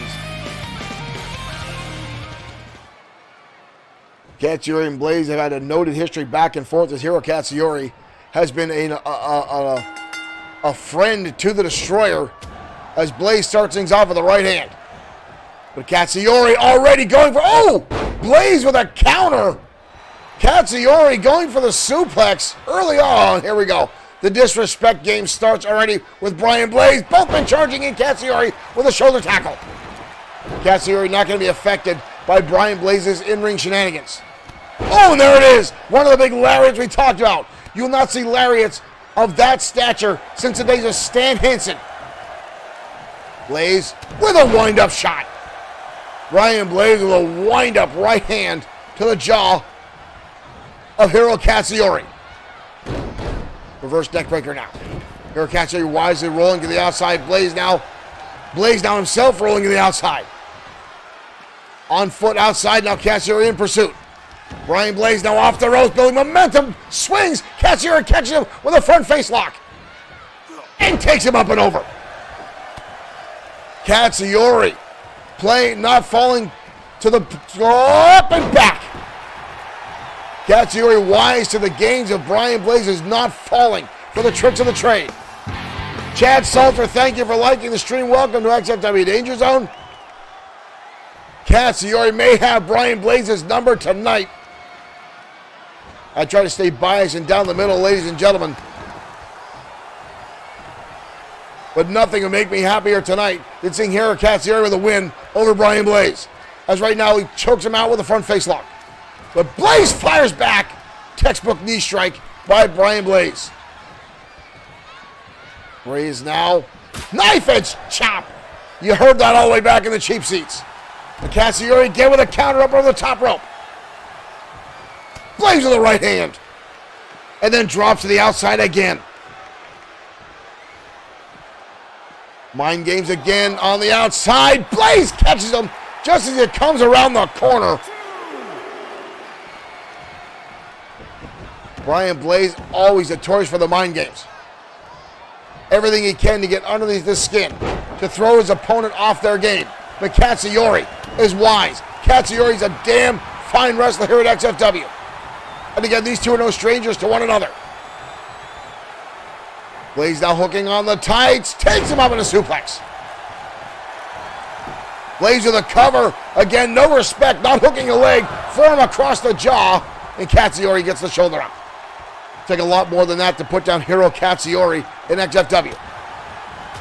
Speaker 1: Katsuyori and Blaze have had a noted history back and forth as Hiro Katsuyori has been a friend to the Destroyer as Blaze starts things off with the right hand. But Katsuyori already going for, Blaze with a counter. Katsuyori going for the suplex early on. Here we go. The disrespect game starts already with Brian Blaze. Both men charging in Katsuyori with a shoulder tackle. Katsuyori not going to be affected by Brian Blaze's in-ring shenanigans. Oh, and there it is. One of the big lariats we talked about. You will not see lariats of that stature since the days of Stan Hansen. Blaze with a wind-up shot. Brian Blaze with a wind-up right hand to the jaw of Hiro Katsuyori. Reverse neckbreaker now. Hiro Katsuyori wisely rolling to the outside. Blaze now himself rolling to the outside. On foot outside, now Katsuyori in pursuit. Brian Blaze now off the ropes, building momentum, swings. Katsuyori catches him with a front face lock and takes him up and over. Katsuyori not falling to the up and back. Katsuyori wise to the gains of Brian Blaze is not falling for the tricks of the trade. Chad Salter, thank you for liking the stream. Welcome to XFW Danger Zone. Katsuyori may have Brian Blaze's number tonight. I try to stay biased and down the middle, ladies and gentlemen. But nothing will make me happier tonight than seeing Hiro Katsuyori with a win over Brian Blaze. As right now he chokes him out with a front face lock. But Blaze fires back. Textbook knee strike by Brian Blaze. Blaze now. Knife edge chop. You heard that all the way back in the cheap seats. And Katsuyori again with a counter up over the top rope. Blaze with the right hand. And then drops to the outside again. Mind games again on the outside. Blaze catches him just as it comes around the corner. Brian Blaze always notorious for the mind games. Everything he can to get underneath the skin, to throw his opponent off their game. But Katsuyori is wise. Katsuyori's a damn fine wrestler here at XFW. And again, these two are no strangers to one another. Blaze now hooking on the tights, takes him up in a suplex. Blaze with a cover. Again, no respect, not hooking a leg, form across the jaw, and Katsuyori gets the shoulder up. Take a lot more than that to put down Hiro Katsuyori in XFW.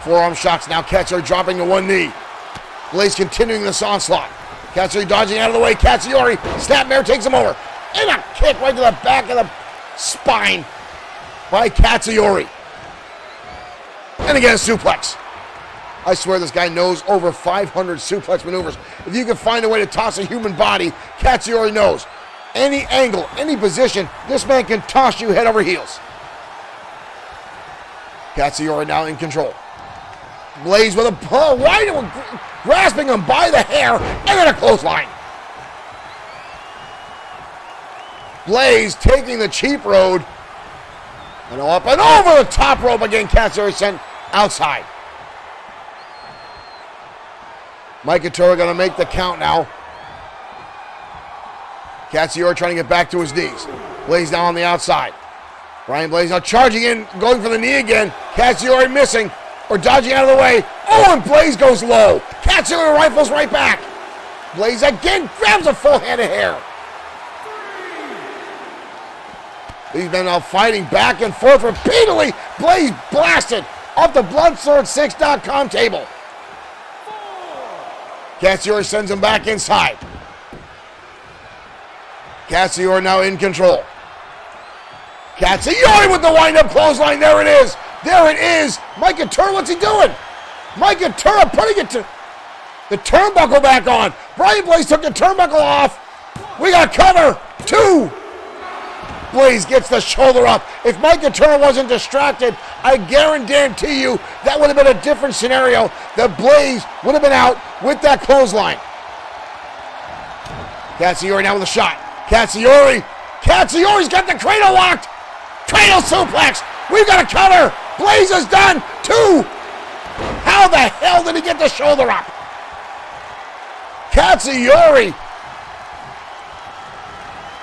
Speaker 1: Forearm shots now, Katsuyori dropping to one knee. Blaze continuing this onslaught. Katsuyori dodging out of the way, Katsuyori, snapmare takes him over. And a kick right to the back of the spine by Katsuyori. And again, a suplex. I swear this guy knows over 500 suplex maneuvers. If you can find a way to toss a human body, Katsuyori knows. Any angle, any position, this man can toss you head over heels. Katsuyori now in control. Blaze with a pull, grasping him by the hair, and then a clothesline. Blaze taking the cheap road. And up and over the top rope again. Katsuyori sent outside. Mike Couture going to make the count now. Katsuyori trying to get back to his knees. Blaze down on the outside. Brian Blaze now charging in, going for the knee again. Katsuyori missing or dodging out of the way. Oh, and Blaze goes low. Katsuyori rifles right back. Blaze again grabs a full head of hair. These men now fighting back and forth repeatedly. Blaze blasted off the Bloodsword6.com table. Katsuyori sends him back inside. Katsuyori now in control. Katsuyori with the wind-up clothesline. There it is. There it is. Mike Couture, what's he doing? Mike Couture putting it to the turnbuckle back on. Brian Blaze took the turnbuckle off. We got cover. 2. Blaze gets the shoulder up. If Mike Couture wasn't distracted, I guarantee you that would have been a different scenario. The Blaze would have been out with that clothesline. Katsuyori now with a shot. Katsuyori's got the cradle locked. Cradle suplex. We've got a cover. Blaze is done. 2. How the hell did he get the shoulder up? Katsuyori.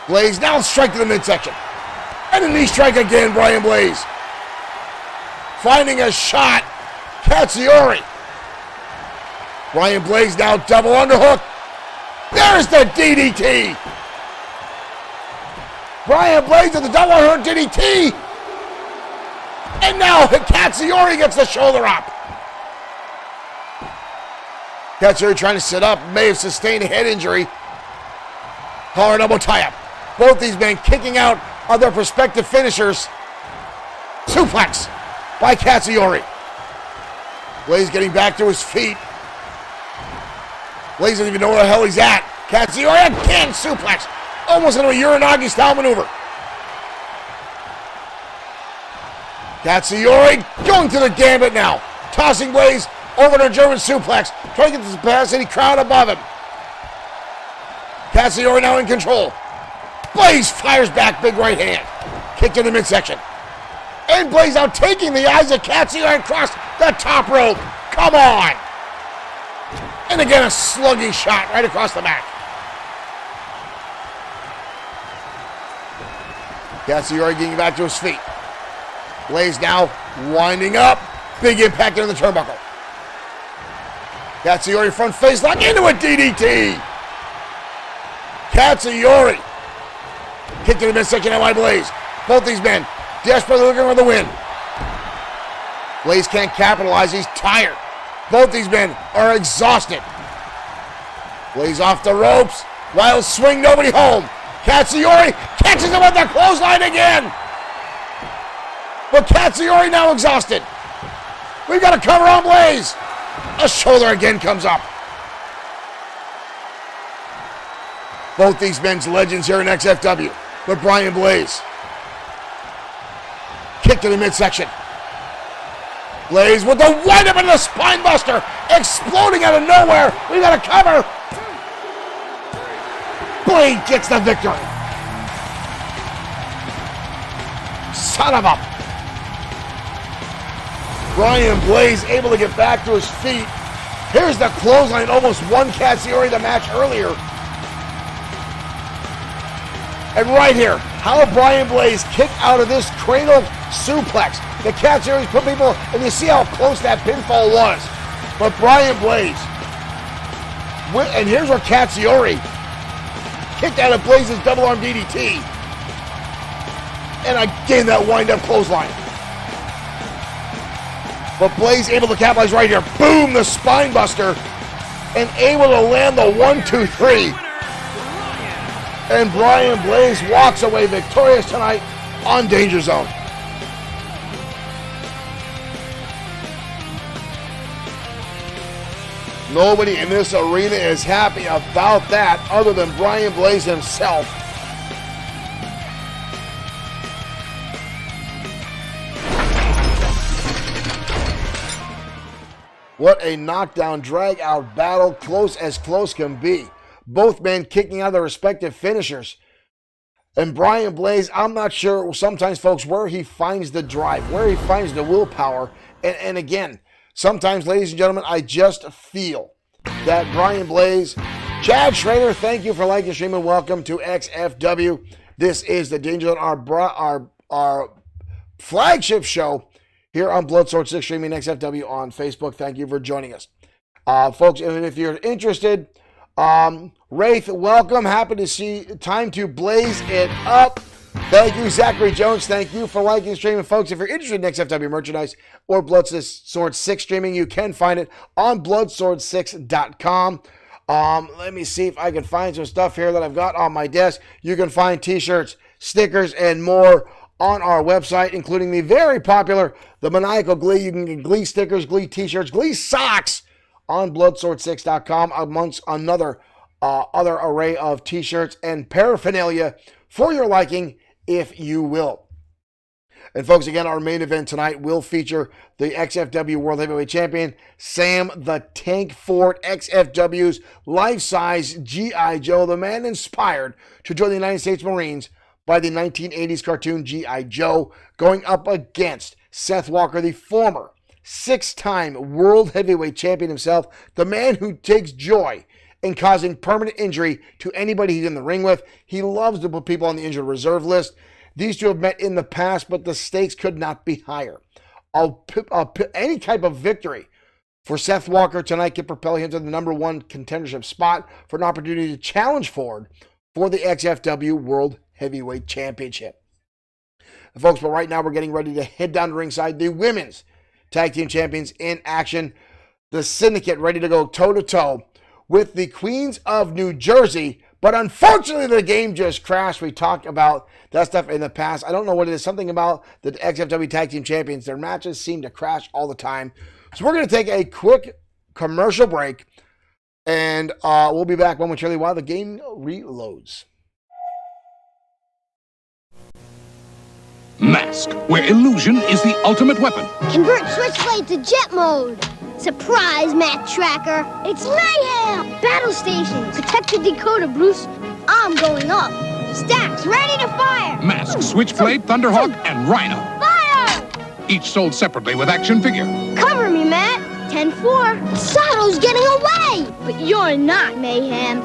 Speaker 1: Blaze now strike to the midsection. And a knee strike again, Brian Blaze. Finding a shot. Katsuyori. Brian Blaze now double underhook. There's the DDT. Brian Blaze with the double underhook DDT. And now Katsuyori gets the shoulder up. Katsuyori trying to sit up. May have sustained a head injury. Collar double tie-up. Both these men kicking out of their prospective finishers. Suplex by Katsuyori. Blaze getting back to his feet. Blaze doesn't even know where the hell he's at. Katsuyori again, suplex. Almost into a Uranagi style maneuver. Katsuyori going to the gambit now. Tossing Blaze over to a German suplex. Trying to get the capacity crowd above him. Katsuyori now in control. Blaze fires back, big right hand. Kick to the midsection. And Blaze out taking the eyes of Katsuyori across the top rope. Come on. And again, a slugging shot right across the back. Katsuyori getting back to his feet. Blaze now winding up. Big impact on the turnbuckle. Katsuyori front face lock into a DDT. Katsuyori. Kick to the midsection by Blaze. Both these men desperately looking for the win. Blaze can't capitalize. He's tired. Both these men are exhausted. Blaze off the ropes. Wild swing, nobody home. Katsuyori catches him with the clothesline again. But Katsuyori now exhausted. We've got a cover on Blaze. A shoulder again comes up. Both these men's legends here in XFW. But Brian Blaze. Kick to the midsection. Blaze with the wind up into the spine buster. Exploding out of nowhere. We got a cover. Blaze gets the victory. Son of a... Brian Blaze able to get back to his feet. Here's the clothesline. Almost won Katsuyori the match earlier. And right here, how Brian Blaze kicked out of this cradle suplex. The Katsuyori's put people, and you see how close that pinfall was. But Brian Blaze, and here's where Katsuyori kicked out of Blaze's double arm DDT. And again, that wind-up clothesline. But Blaze able to capitalize right here. Boom, the spine buster. And able to land the 1-2-3. And Brian Blaze walks away victorious tonight on Danger Zone. Nobody in this arena is happy about that other than Brian Blaze himself. What a knockdown, drag-out battle, close as close can be. Both men kicking out their respective finishers. And Brian Blaze, I'm not sure sometimes, folks, where he finds the drive, where he finds the willpower. And again, sometimes, ladies and gentlemen, I just feel that Brian Blaze. Chad Schrader, thank you for liking the stream and welcome to XFW. This is the Danger Zone, our flagship show here on Bloodsword6 Streaming, XFW on Facebook. Thank you for joining us. Folks, if you're interested, Wraith, welcome. Happy to see. Time to blaze it up. Thank you, Zachary Jones. Thank you for liking the stream. And folks, if you're interested in XFW merchandise or Bloodsword6 Streaming, you can find it on Bloodsword6.com. Let me see if I can find some stuff here that I've got on my desk. You can find t-shirts, stickers, and more on our website, including the very popular The Maniacal Glee. You can get Glee stickers, Glee t-shirts, Glee socks on Bloodsword6.com, amongst other array of t-shirts and paraphernalia for your liking, if you will. And folks, again, our main event tonight will feature the XFW World Heavyweight Champion, Sam the Tank Ford, XFW's life-size G.I. Joe, the man inspired to join the United States Marines by the 1980s cartoon G.I. Joe, going up against Seth Walker, the former six-time World Heavyweight Champion himself, the man who takes joy in causing permanent injury to anybody he's in the ring with. He loves to put people on the injured reserve list. These two have met in the past, but the stakes could not be higher. Any type of victory for Seth Walker tonight could propel him to the #1 contendership spot for an opportunity to challenge Ford for the XFW World Heavyweight Championship. Folks, but right now we're getting ready to head down to ringside. The women's tag team champions in action. The Syndicate ready to go toe-to-toe with the Queens of New Jersey. But unfortunately, the game just crashed. We talked about that stuff in the past. I don't know what it is. Something about the XFW Tag Team Champions. Their matches seem to crash all the time. So we're going to take a quick commercial break. And we'll be back momentarily while the game reloads.
Speaker 3: Mask, where illusion is the ultimate weapon.
Speaker 4: Convert Switchblade to jet mode. Surprise, Matt Tracker. It's mayhem. Battle station. Protect the decoder, Bruce. I'm going up. Stacks ready to fire.
Speaker 3: Mask, Switchblade, Thunderhawk, and Rhino.
Speaker 4: Fire!
Speaker 3: Each sold separately with action figure.
Speaker 4: Cover me, Matt. 10-4. Sato's getting away. But you're not, Mayhem.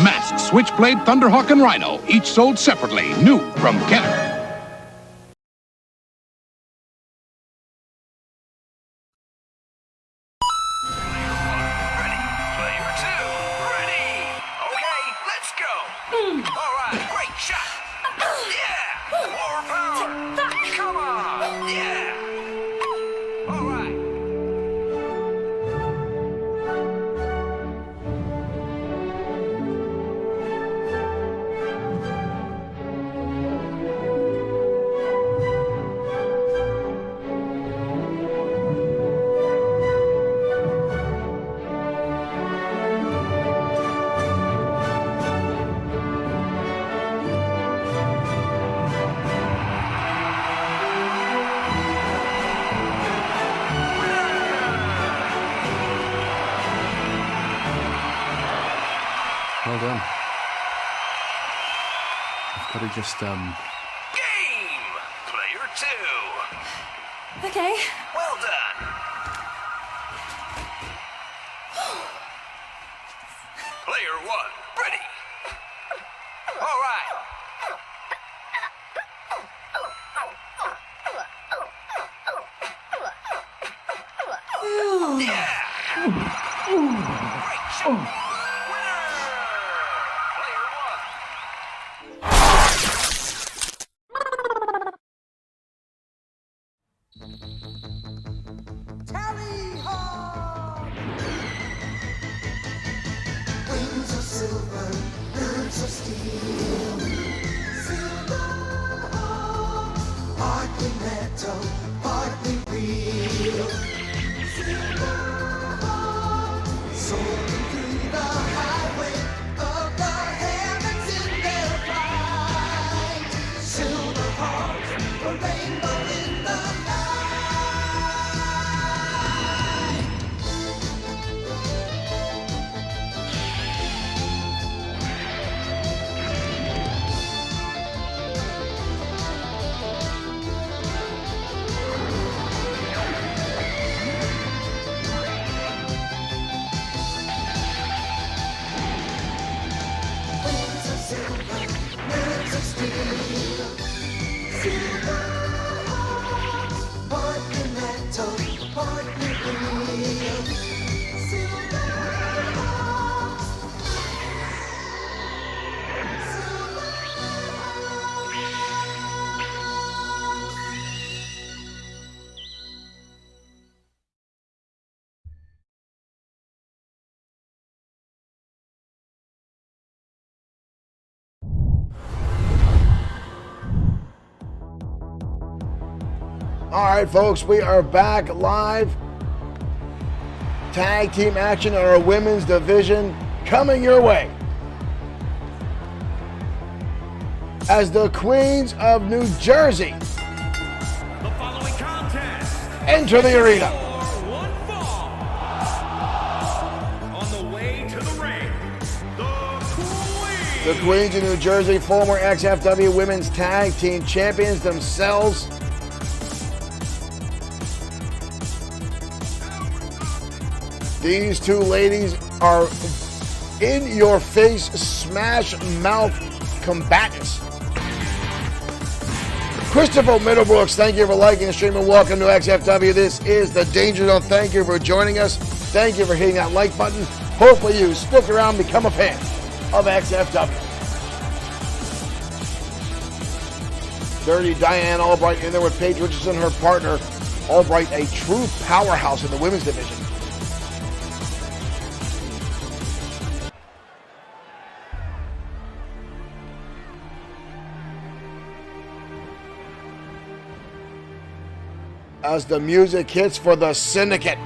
Speaker 3: Mask, Switchblade, Thunderhawk, and Rhino. Each sold separately. New from Kenner.
Speaker 5: Well done. I've got to just,
Speaker 6: Game! Player 2.
Speaker 7: Okay.
Speaker 6: Well done. Player 1, ready. All right. Yeah. Great shot. Winner. Player 1.
Speaker 8: Wings of silver, birds of steel. Silver hawks, partly metal, partly real. Silver hawks, soaring through the highway of the heavens in their flight. Silver hawks, a rainbow in the night.
Speaker 1: All right, folks, we are back live. Tag team action in our women's division coming your way. As the Queens of New Jersey
Speaker 2: The following contest
Speaker 1: enter the arena.
Speaker 2: for one fall. On the way to the ring,
Speaker 1: The Queens of New Jersey, former XFW Women's Tag Team Champions themselves. These two ladies are in-your-face, smash-mouth combatants. Christopher Middlebrooks, thank you for liking the stream and welcome to XFW. This is the Danger Zone. Thank you for joining us. Thank you for hitting that like button. Hopefully you stick around and become a fan of XFW. Dirty Diane Albright in there with Paige Richardson, her partner. Albright, a true powerhouse in the women's division. As the music hits for the Syndicate.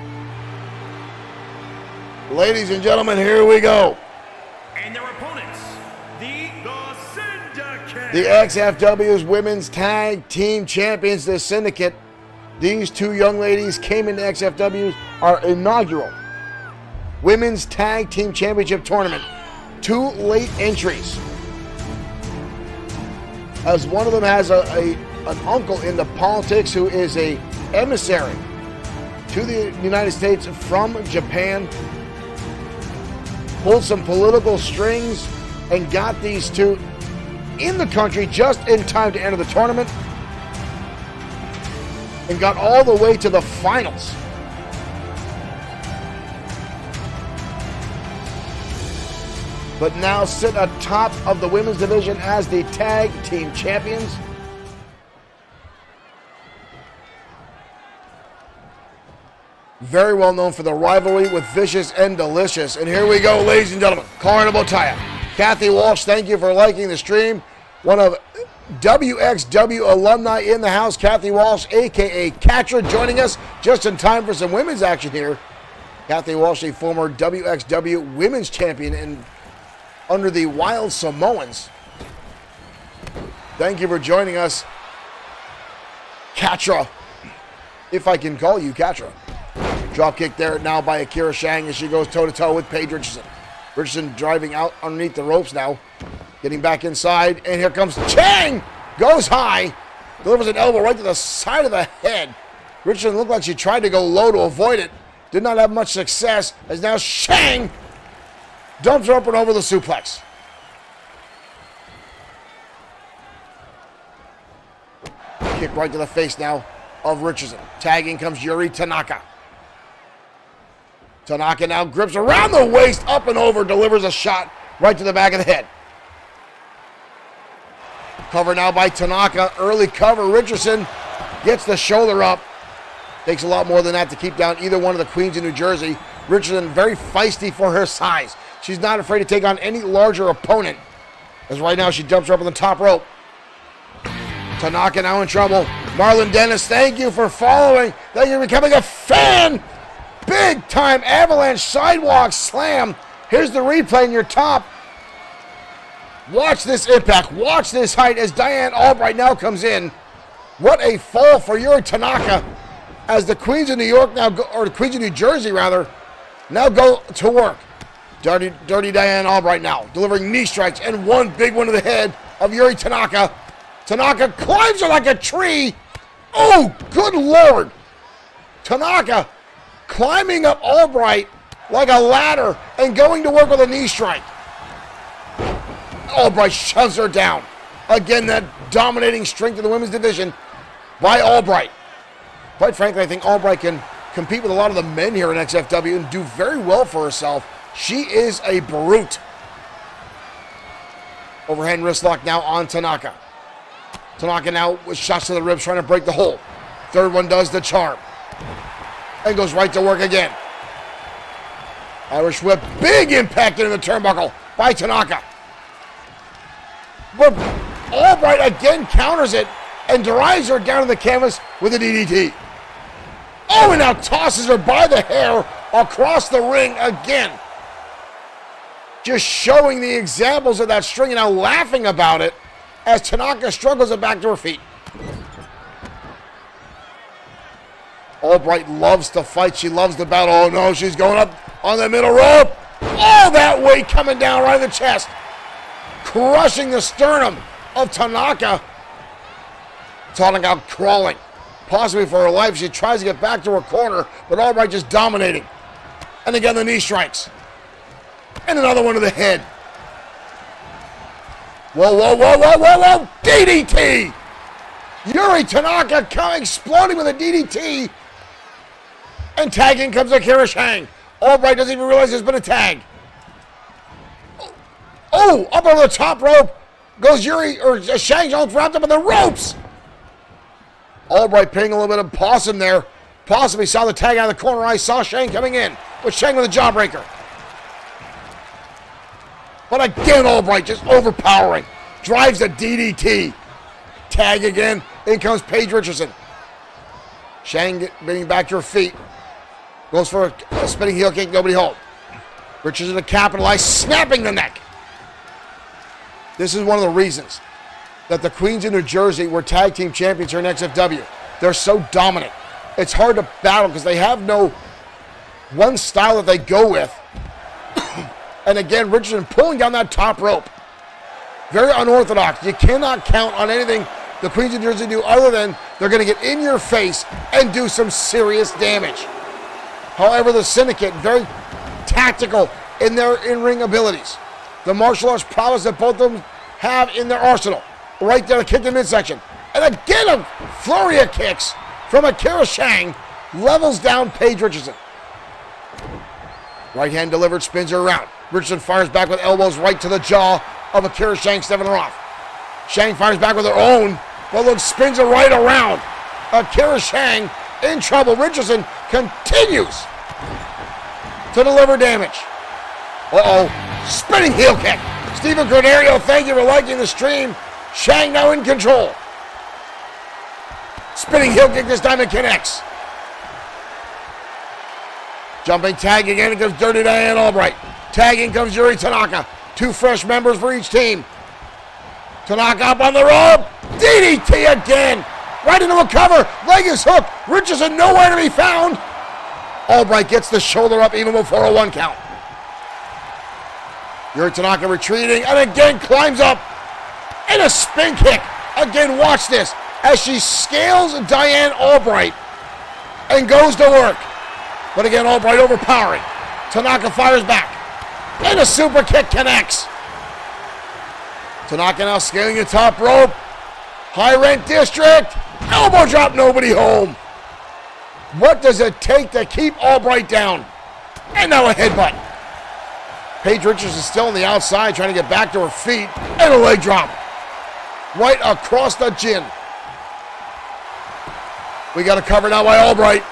Speaker 1: Ladies and gentlemen, here we go.
Speaker 2: and their opponents, the Syndicate.
Speaker 1: The XFW's Women's Tag Team Champions, the Syndicate. These two young ladies came into XFW's our inaugural Women's Tag Team Championship Tournament. Two late entries. As one of them has an uncle into politics who is a emissary to the United States from Japan, pulled some political strings and got these two in the country just in time to enter the tournament and got all the way to the finals. But now sit atop of the women's division as the tag team champions. Very well known for the rivalry with Vicious and Delicious. And here we go, ladies and gentlemen. Carnival tie-up. Kathy Walsh, thank you for liking the stream. One of WXW alumni in the house, Kathy Walsh, a.k.a. Katra, joining us just in time for some women's action here. Kathy Walsh, a former WXW women's champion under the Wild Samoans. Thank you for joining us, Katra, if I can call you Katra. Drop kick there now by Akira Shang as she goes toe-to-toe with Paige Richardson. Richardson driving out underneath the ropes now. Getting back inside, and here comes Chang! Goes high, delivers an elbow right to the side of the head. Richardson looked like she tried to go low to avoid it. Did not have much success, as now Shang dumps her up and over the suplex. Kick right to the face now of Richardson. Tagging comes Yuri Tanaka. Tanaka now grips around the waist, up and over, delivers a shot right to the back of the head. Cover now by Tanaka. Early cover. Richardson gets the shoulder up. Takes a lot more than that to keep down either one of the Queens of New Jersey. Richardson very feisty for her size. She's not afraid to take on any larger opponent. As right now she jumps her up on the top rope. Tanaka now in trouble. Marlon Dennis, thank you for following. Thank you for becoming a fan. Big time avalanche sidewalk slam. Here's the replay in your top. Watch this impact. Watch this height as Diane Albright now comes in. What a fall for Yuri Tanaka as the Queens of New York now go, or the Queens of New Jersey rather, now go to work. Dirty Diane Albright now delivering knee strikes and one big one to the head of Yuri Tanaka. Tanaka climbs her like a tree. Oh, good Lord. Tanaka climbing up Albright like a ladder and going to work with a knee strike. Albright shoves her down. Again, that dominating strength of the women's division by Albright. Quite frankly, I think Albright can compete with a lot of the men here in XFW and do very well for herself. She is a brute. Overhand wrist lock now on Tanaka. Tanaka now with shots to the ribs trying to break the hold. Third one does the charm. And goes right to work again. Irish whip, big impact into the turnbuckle by Tanaka. But Albright again counters it and drives her down to the canvas with a DDT. Oh, and now tosses her by the hair across the ring again. Just showing the examples of that string and now laughing about it as Tanaka struggles it back to her feet. Albright loves to fight. She loves the battle. Oh no, she's going up on the middle rope. All that weight coming down right in the chest. Crushing the sternum of Tanaka. Tanaka crawling. Possibly for her life. She tries to get back to her corner, but Albright just dominating. And again, the knee strikes. And another one to the head. Whoa, whoa, whoa, whoa, whoa, whoa. DDT! Yuri Tanaka exploding with a DDT. And tagging comes Akira Shang. Albright doesn't even realize there's been a tag. Oh, up over the top rope goes Yuri, or Shang's all wrapped up in the ropes. Albright paying a little bit of possum there. Possibly saw the tag out of the corner. I saw Shang coming in, but Shang with a jawbreaker. But again, Albright just overpowering. Drives a DDT. Tag again. In comes Paige Richardson. Shang getting back to her feet. Goes for a spinning heel kick, nobody home. Richardson to capitalize, snapping the neck. This is one of the reasons that the Queens of New Jersey were tag team champions here in XFW. They're so dominant. It's hard to battle because they have no one style that they go with. And again, Richardson pulling down that top rope. Very unorthodox. You cannot count on anything the Queens of New Jersey do other than they're going to get in your face and do some serious damage. However, the Syndicate, very tactical in their in-ring abilities. The martial arts prowess that both of them have in their arsenal. Right there to kick the midsection. And again, a flurry of kicks from Akira Shang levels down Paige Richardson. Right hand delivered, spins her around. Richardson fires back with elbows right to the jaw of Akira Shang, stepping her off. Shang fires back with her own, but look, spins her right around. Akira Shang in trouble. Richardson continues to deliver damage. Uh-oh. Spinning heel kick. Stephen Cornerio, thank you for liking the stream. Shang now in control. Spinning heel kick, this time it connects. Jumping tag again, it comes Dirty Diane Albright. Tagging comes Yuri Tanaka. 2 fresh members for each team. Tanaka up on the rope. DDT again. Right into a cover. Leg is hooked. Richardson nowhere to be found. Albright gets the shoulder up even before a 1 count. Yuri Tanaka retreating and again climbs up. And a spin kick. Again, watch this. As she scales Diane Albright and goes to work. But again, Albright overpowering. Tanaka fires back. And a super kick connects. Tanaka now scaling the top rope. High rent district. Elbow drop, nobody home. What does it take to keep Albright down? And now a headbutt. Paige Richards is still on the outside trying to get back to her feet. And a leg drop. Right across the chin. We got a cover now by Albright.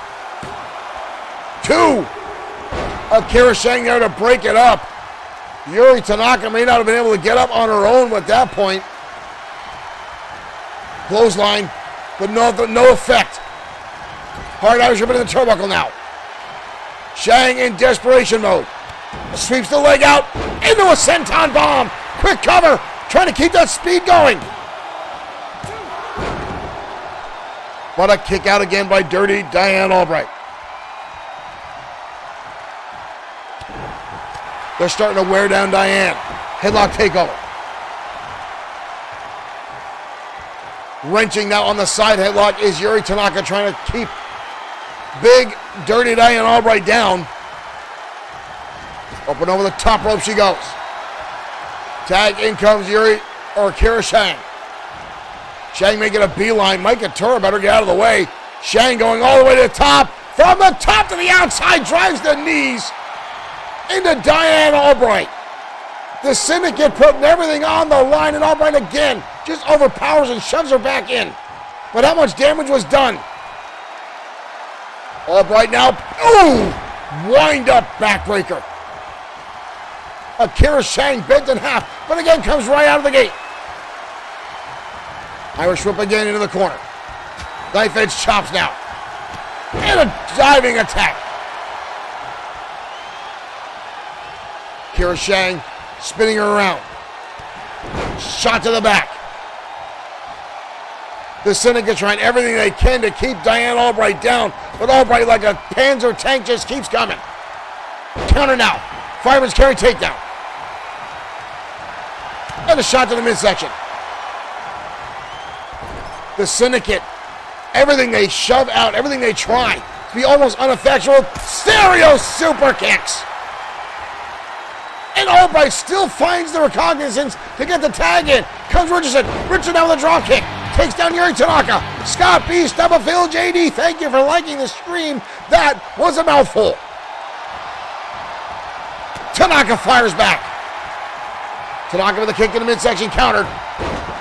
Speaker 1: 2. Akira Shang there to break it up. Yuri Tanaka may not have been able to get up on her own at that point. Clothesline, but no effect. Hard Irishman in the turnbuckle now. Shang in desperation mode. Sweeps the leg out into a senton bomb. Quick cover, trying to keep that speed going. But a kick out again by Dirty Diane Albright. They're starting to wear down Diane. Headlock takeover. Wrenching now on the side headlock is Yuri Tanaka trying to keep big Dirty Diane Albright down. Up and over the top rope she goes. Tag, in comes Yuri or Akira Shang. Shang making a beeline. Mike Couture better get out of the way. Shang going all the way to the top. From the top to the outside, drives the knees into Diane Albright. The Syndicate putting everything on the line, and Albright again just overpowers and shoves her back in. But how much damage was done? Albright now, ooh, wind up backbreaker. Akira Shang bent in half, but again comes right out of the gate. Irish whip again into the corner. Knife edge chops now. And a diving attack. Kira Shang spinning her around. Shot to the back. The Syndicate trying everything they can to keep Diane Albright down, but Albright, like a Panzer tank, just keeps coming. Counter now. Fireman's carry takedown. And a shot to the midsection. The Syndicate, everything they shove out, everything they try to be almost ineffectual. Stereo super kicks. And Albright still finds the recognizance to get the tag in. Comes Richardson. Richardson down with a drop kick. Takes down Yuri Tanaka. Scott B. Stubblefield JD. Thank you for liking the stream. That was a mouthful. Tanaka fires back. Tanaka with a kick in the midsection, countered.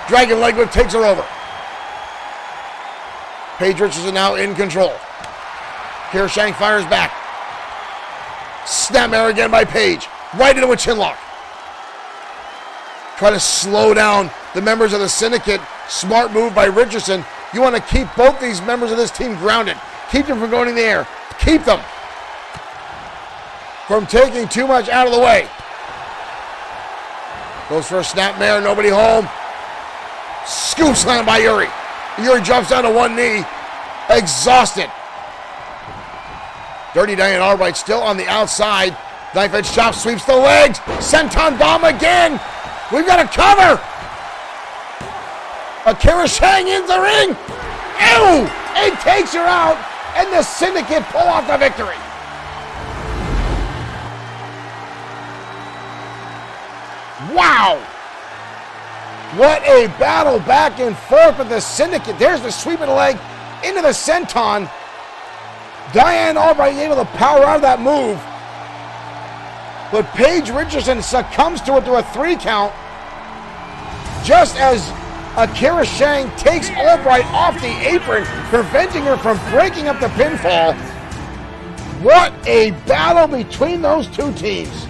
Speaker 1: Dragon leg whip takes her over. Paige Richardson now in control. Kira Shang fires back. Snapmare again by Paige. Right into a chinlock. Try to slow down the members of the Syndicate. Smart move by Richardson. You want to keep both these members of this team grounded. Keep them from going in the air. Keep them from taking too much out of the way. Goes for a snapmare, nobody home. Scoop slam by Yuri. Yuri jumps down to one knee, exhausted. Dirty Diane Albright still on the outside. Knife edge chop sweeps the legs. Senton bomb again. We've got a cover. Akira Shang in the ring. Ew! It takes her out, and the Syndicate pull off the victory. Wow! What a battle back and forth with the Syndicate. There's the sweep of the leg into the senton. Diane Albright able to power out of that move. But Paige Richardson succumbs to it to a 3 count. Just as Akira Shang takes Albright off the apron, preventing her from breaking up the pinfall. What a battle between those two teams.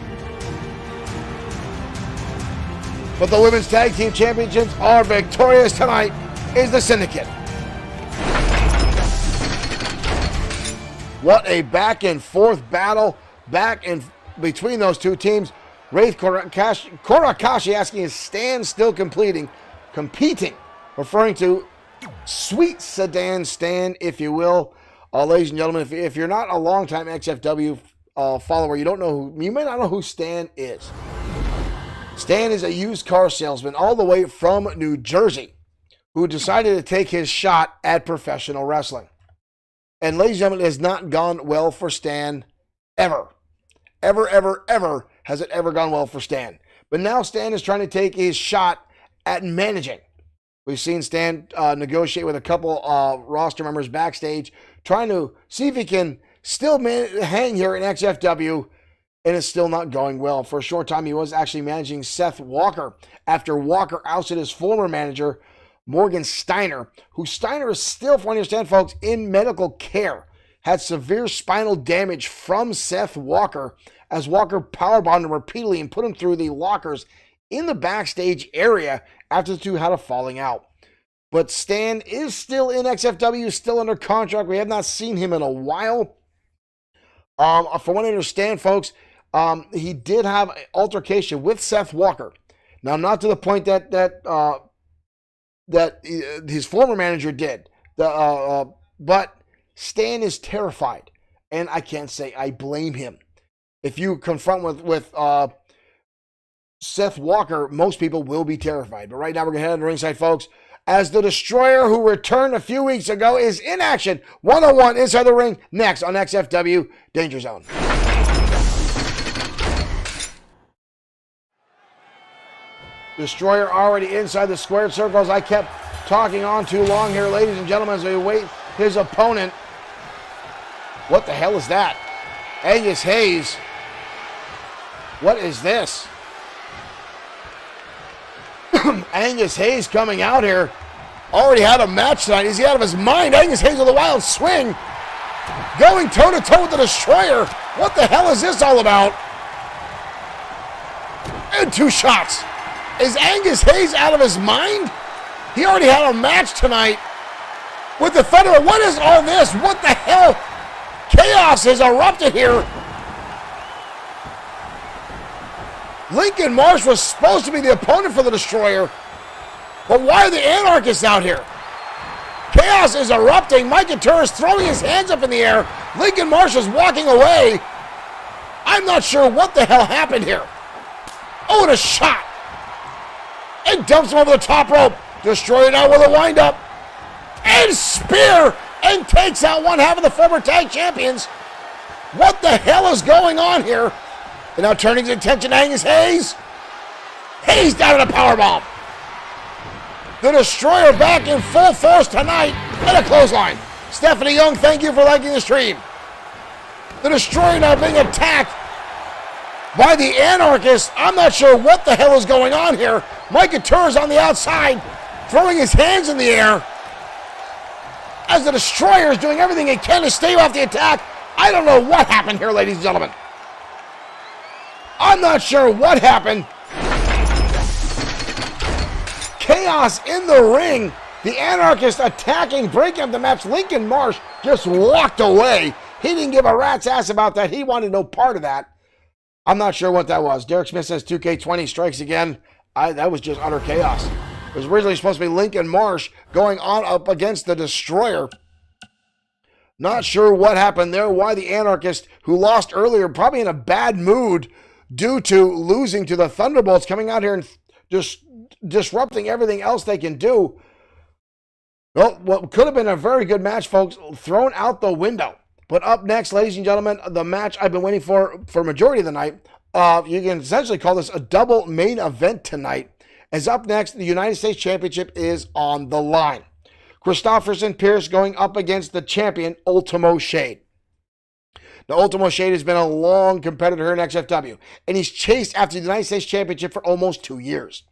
Speaker 1: But the Women's Tag Team Championships are victorious tonight is the Syndicate. What a back and forth battle back and between those two teams. Wraith Korakashi asking, is Stan still competing, referring to Sweet Sedan Stan, if you will. Ladies and gentlemen, if you're not a longtime XFW follower, you may not know who Stan is. Stan is a used car salesman all the way from New Jersey who decided to take his shot at professional wrestling. And ladies and gentlemen, it has not gone well for Stan ever. Ever has it ever gone well for Stan. But now Stan is trying to take his shot at managing. We've seen Stan negotiate with a couple roster members backstage, trying to see if he can still hang here in XFW. And it's still not going well. For a short time, he was actually managing Seth Walker after Walker ousted his former manager, Morgan Steiner, who Steiner is still, from what I understand, folks, in medical care. Had severe spinal damage from Seth Walker as Walker powerbombed him repeatedly and put him through the lockers in the backstage area after the two had a falling out. But Stan is still in XFW, still under contract. We have not seen him in a while. From what I understand, folks, he did have an altercation with Seth Walker. Now, not to the point that his former manager did. But Stan is terrified, and I can't say I blame him. If you confront with Seth Walker, most people will be terrified. But right now, we're going to head on to ringside, folks, as the Destroyer, who returned a few weeks ago, is in action. 101 inside the ring, next on XFW Danger Zone. Destroyer already inside the squared circles. I kept talking on too long here, ladies and gentlemen, as we wait his opponent. What the hell is that? Angus Hayes. What is this? Angus Hayes coming out here. Already had a match tonight. Is he out of his mind? Angus Hayes with a wild swing. Going toe-to-toe with the Destroyer. What the hell is this all about? And 2 shots. Is Angus Hayes out of his mind? He already had a match tonight with the Thunder. What is all this? What the hell? Chaos has erupted here. Lincoln Marsh was supposed to be the opponent for the Destroyer. But why are the Anarchists out here? Chaos is erupting. Mike Couture is throwing his hands up in the air. Lincoln Marsh is walking away. I'm not sure what the hell happened here. Oh, and a shot. And dumps him over the top rope. Destroyer now with a windup. And spear. And takes out one half of the former tag champions. What the hell is going on here? And now turning his attention to Angus Hayes. Hayes down in a powerbomb. The Destroyer back in full force tonight. And a clothesline. Stephanie Young, thank you for liking the stream. The Destroyer now being attacked by the Anarchists. I'm not sure what the hell is going on here. Mike Couture is on the outside, throwing his hands in the air as the Destroyer is doing everything he can to stay off the attack. I don't know what happened here, ladies and gentlemen. I'm not sure what happened. Chaos in the ring. The Anarchist attacking, breaking up the match. Lincoln Marsh just walked away. He didn't give a rat's ass about that. He wanted no part of that. I'm not sure what that was. Derek Smith says 2K20 strikes again. That was just utter chaos. It was originally supposed to be Lincoln Marsh going on up against the Destroyer. Not sure what happened there. Why the Anarchist, who lost earlier, probably in a bad mood due to losing to the Thunderbolts, coming out here and just disrupting everything else they can do. Well, what could have been a very good match, folks, thrown out the window. But up next, ladies and gentlemen, the match I've been waiting for majority of the night. You can essentially call this a double main event tonight. As up next, the United States Championship is on the line. Christopherson Pierce going up against the champion, Ultimo Shade. Now, Ultimo Shade has been a long competitor here in XFW, and he's chased after the United States Championship for almost 2 years.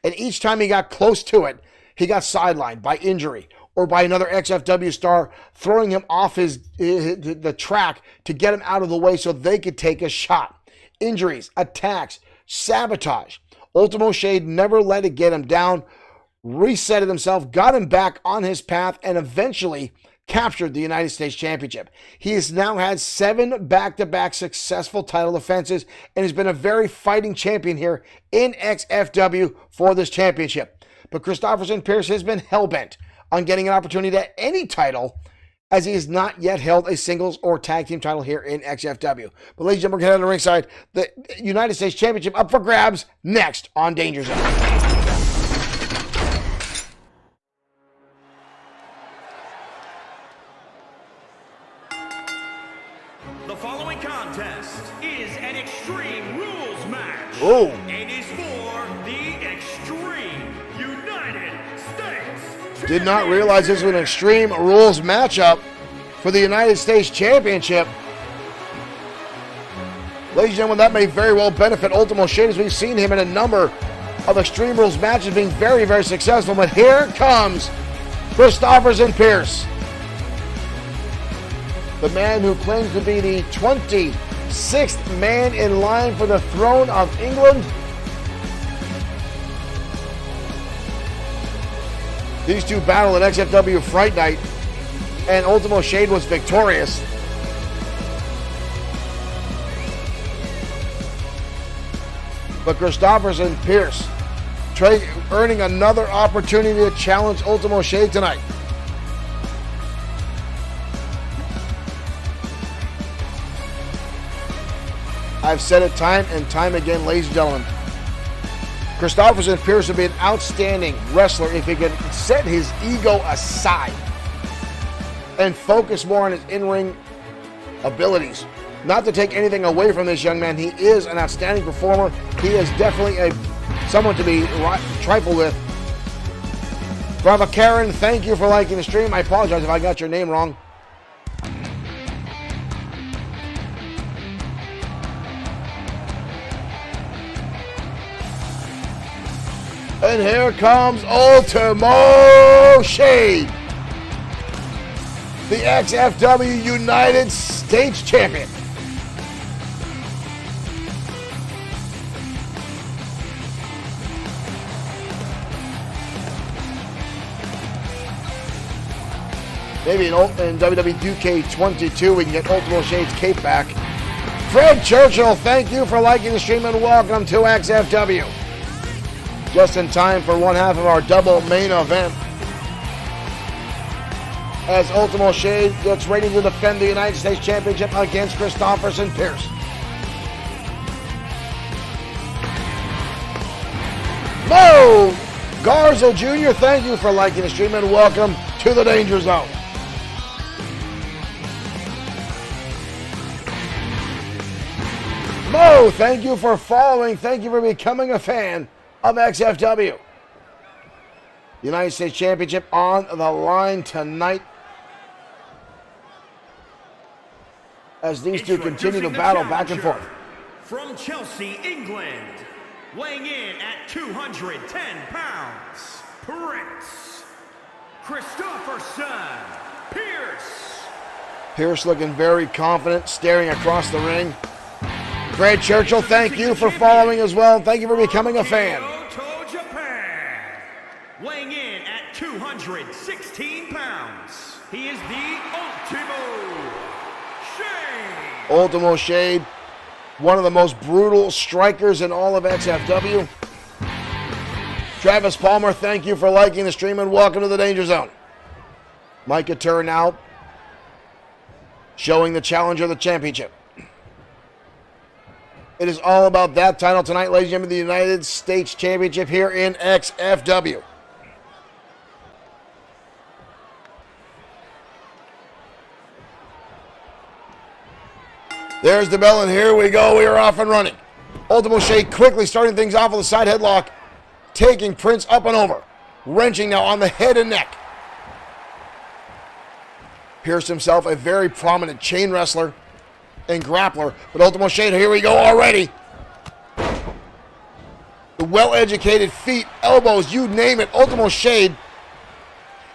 Speaker 1: And each time he got close to it, he got sidelined by injury or by another XFW star throwing him off the track to get him out of the way so they could take a shot. Injuries, attacks, sabotage. Ultimo Shade never let it get him down, resetted himself, got him back on his path, and eventually captured the United States Championship. He has now had 7 back-to-back successful title defenses and has been a very fighting champion here in XFW for this championship. But Christopherson Pierce has been hell-bent on getting an opportunity at any title, as he has not yet held a singles or tag team title here in XFW. But ladies and gentlemen, we're going to head on the ringside. The United States Championship up for grabs next on Danger Zone.
Speaker 2: The following contest is an Extreme Rules match.
Speaker 1: Oh.
Speaker 2: It is for the Extreme United States.
Speaker 1: Did not realize this was an Extreme Rules matchup for the United States Championship. Ladies and gentlemen, that may very well benefit Ultimo Shade, as we've seen him in a number of Extreme Rules matches being very, very successful. But here comes Christopherson Pierce, the man who claims to be the 26th man in line for the throne of England. These two battled at XFW Fright Night, and Ultimo Shade was victorious. But Christopherson Pierce earning another opportunity to challenge Ultimo Shade tonight. I've said it time and time again, ladies and gentlemen. Christopherson Pierce would be an outstanding wrestler if he could set his ego aside and focus more on his in-ring abilities. Not to take anything away from this young man, he is an outstanding performer. He is definitely someone to be trifled with. Brava Karen, thank you for liking the stream. I apologize if I got your name wrong. And here comes Ultimo Shade, the XFW United States Champion. Maybe in WWE 2K22 we can get Ultimo Shade's cape back. Fred Churchill, thank you for liking the stream and welcome to XFW. Just in time for one half of our double main event, as Ultimo Shade gets ready to defend the United States Championship against Christopherson Pierce. Mo Garza Jr., thank you for liking the stream and welcome to the Danger Zone. Mo, thank you for following. Thank you for becoming a fan of XFW. United States Championship on the line tonight as these two continue to battle back and forth.
Speaker 2: From Chelsea, England, weighing in at 210 pounds, Prince Christopherson Pierce.
Speaker 1: Pierce looking very confident, staring across the ring. Fred Churchill, thank you for following as well. Thank you for becoming a fan.
Speaker 2: Kyoto, Japan, weighing in at 216 pounds, he is the Ultimo Shade.
Speaker 1: Ultimo Shade, one of the most brutal strikers in all of XFW. Travis Palmer, thank you for liking the stream and welcome to the Danger Zone. Micah Turner now showing the challenger the championship. It is all about that title tonight, ladies and gentlemen, the United States Championship here in XFW. There's the bell, and here we go. We are off and running. Ultimo Shade quickly starting things off with a side headlock, taking Prince up and over. Wrenching now on the head and neck. Pierce himself, a very prominent chain wrestler and grappler, but Ultimo Shade, here we go already. The well-educated feet, elbows, you name it. Ultimo Shade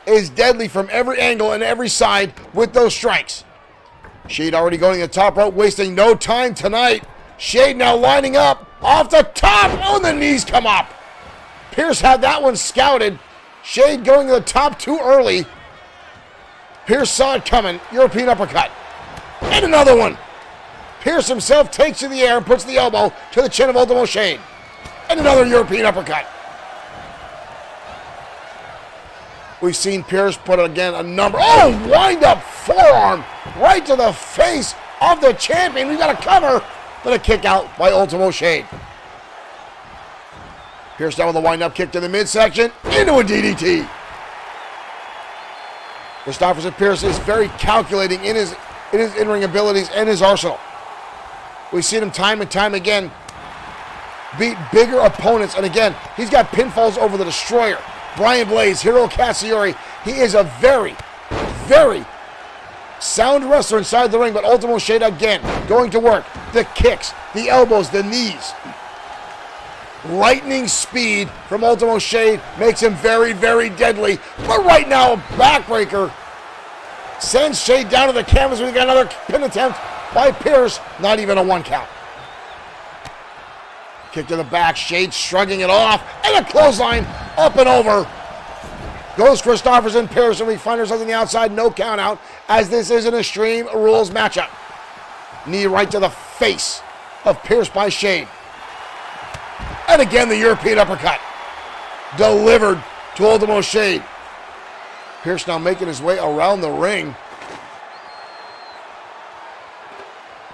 Speaker 1: is deadly from every angle and every side with those strikes. Shade already going to the top rope, wasting no time tonight. Shade now lining up off the top. Oh, and the knees come up. Pierce had that one scouted. Shade going to the top too early. Pierce saw it coming. European uppercut. And another one. Pierce himself takes to the air and puts the elbow to the chin of Ultimo Shade. And another European uppercut. We've seen Pierce put again a number. Oh, wind up forearm right to the face of the champion. We've got a cover, but a kick out by Ultimo Shade. Pierce down with a wind up kick to the midsection into a DDT. Christopherson Pierce is very calculating in his in-ring abilities and his arsenal. We've seen him time and time again beat bigger opponents. And again, he's got pinfalls over the Destroyer, Brian Blaze, Hiro Katsuyori. He is a very, very sound wrestler inside the ring, but Ultimo Shade again going to work. The kicks, the elbows, the knees. Lightning speed from Ultimo Shade makes him very, very deadly. But right now, a backbreaker sends Shade down to the canvas. We've got another pin attempt by Pierce, not even a one count. Kick to the back, Shade shrugging it off, and a clothesline up and over. Goes Christopherson Pierce, and we find ourselves on the outside, no count out, as this is an Extreme Rules matchup. Knee right to the face of Pierce by Shade. And again, the European uppercut. Delivered to Ultimo Shade. Pierce now making his way around the ring.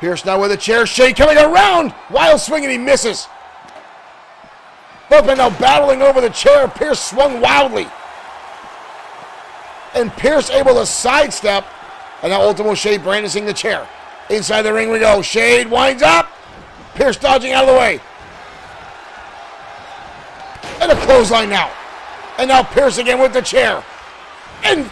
Speaker 1: Pierce now with a chair. Shade coming around. Wild swing, and he misses. Both men now battling over the chair. Pierce swung wildly. And Pierce able to sidestep. And now Ultimo Shade brandishing the chair. Inside the ring we go. Shade winds up. Pierce dodging out of the way. And a clothesline now. And now Pierce again with the chair. And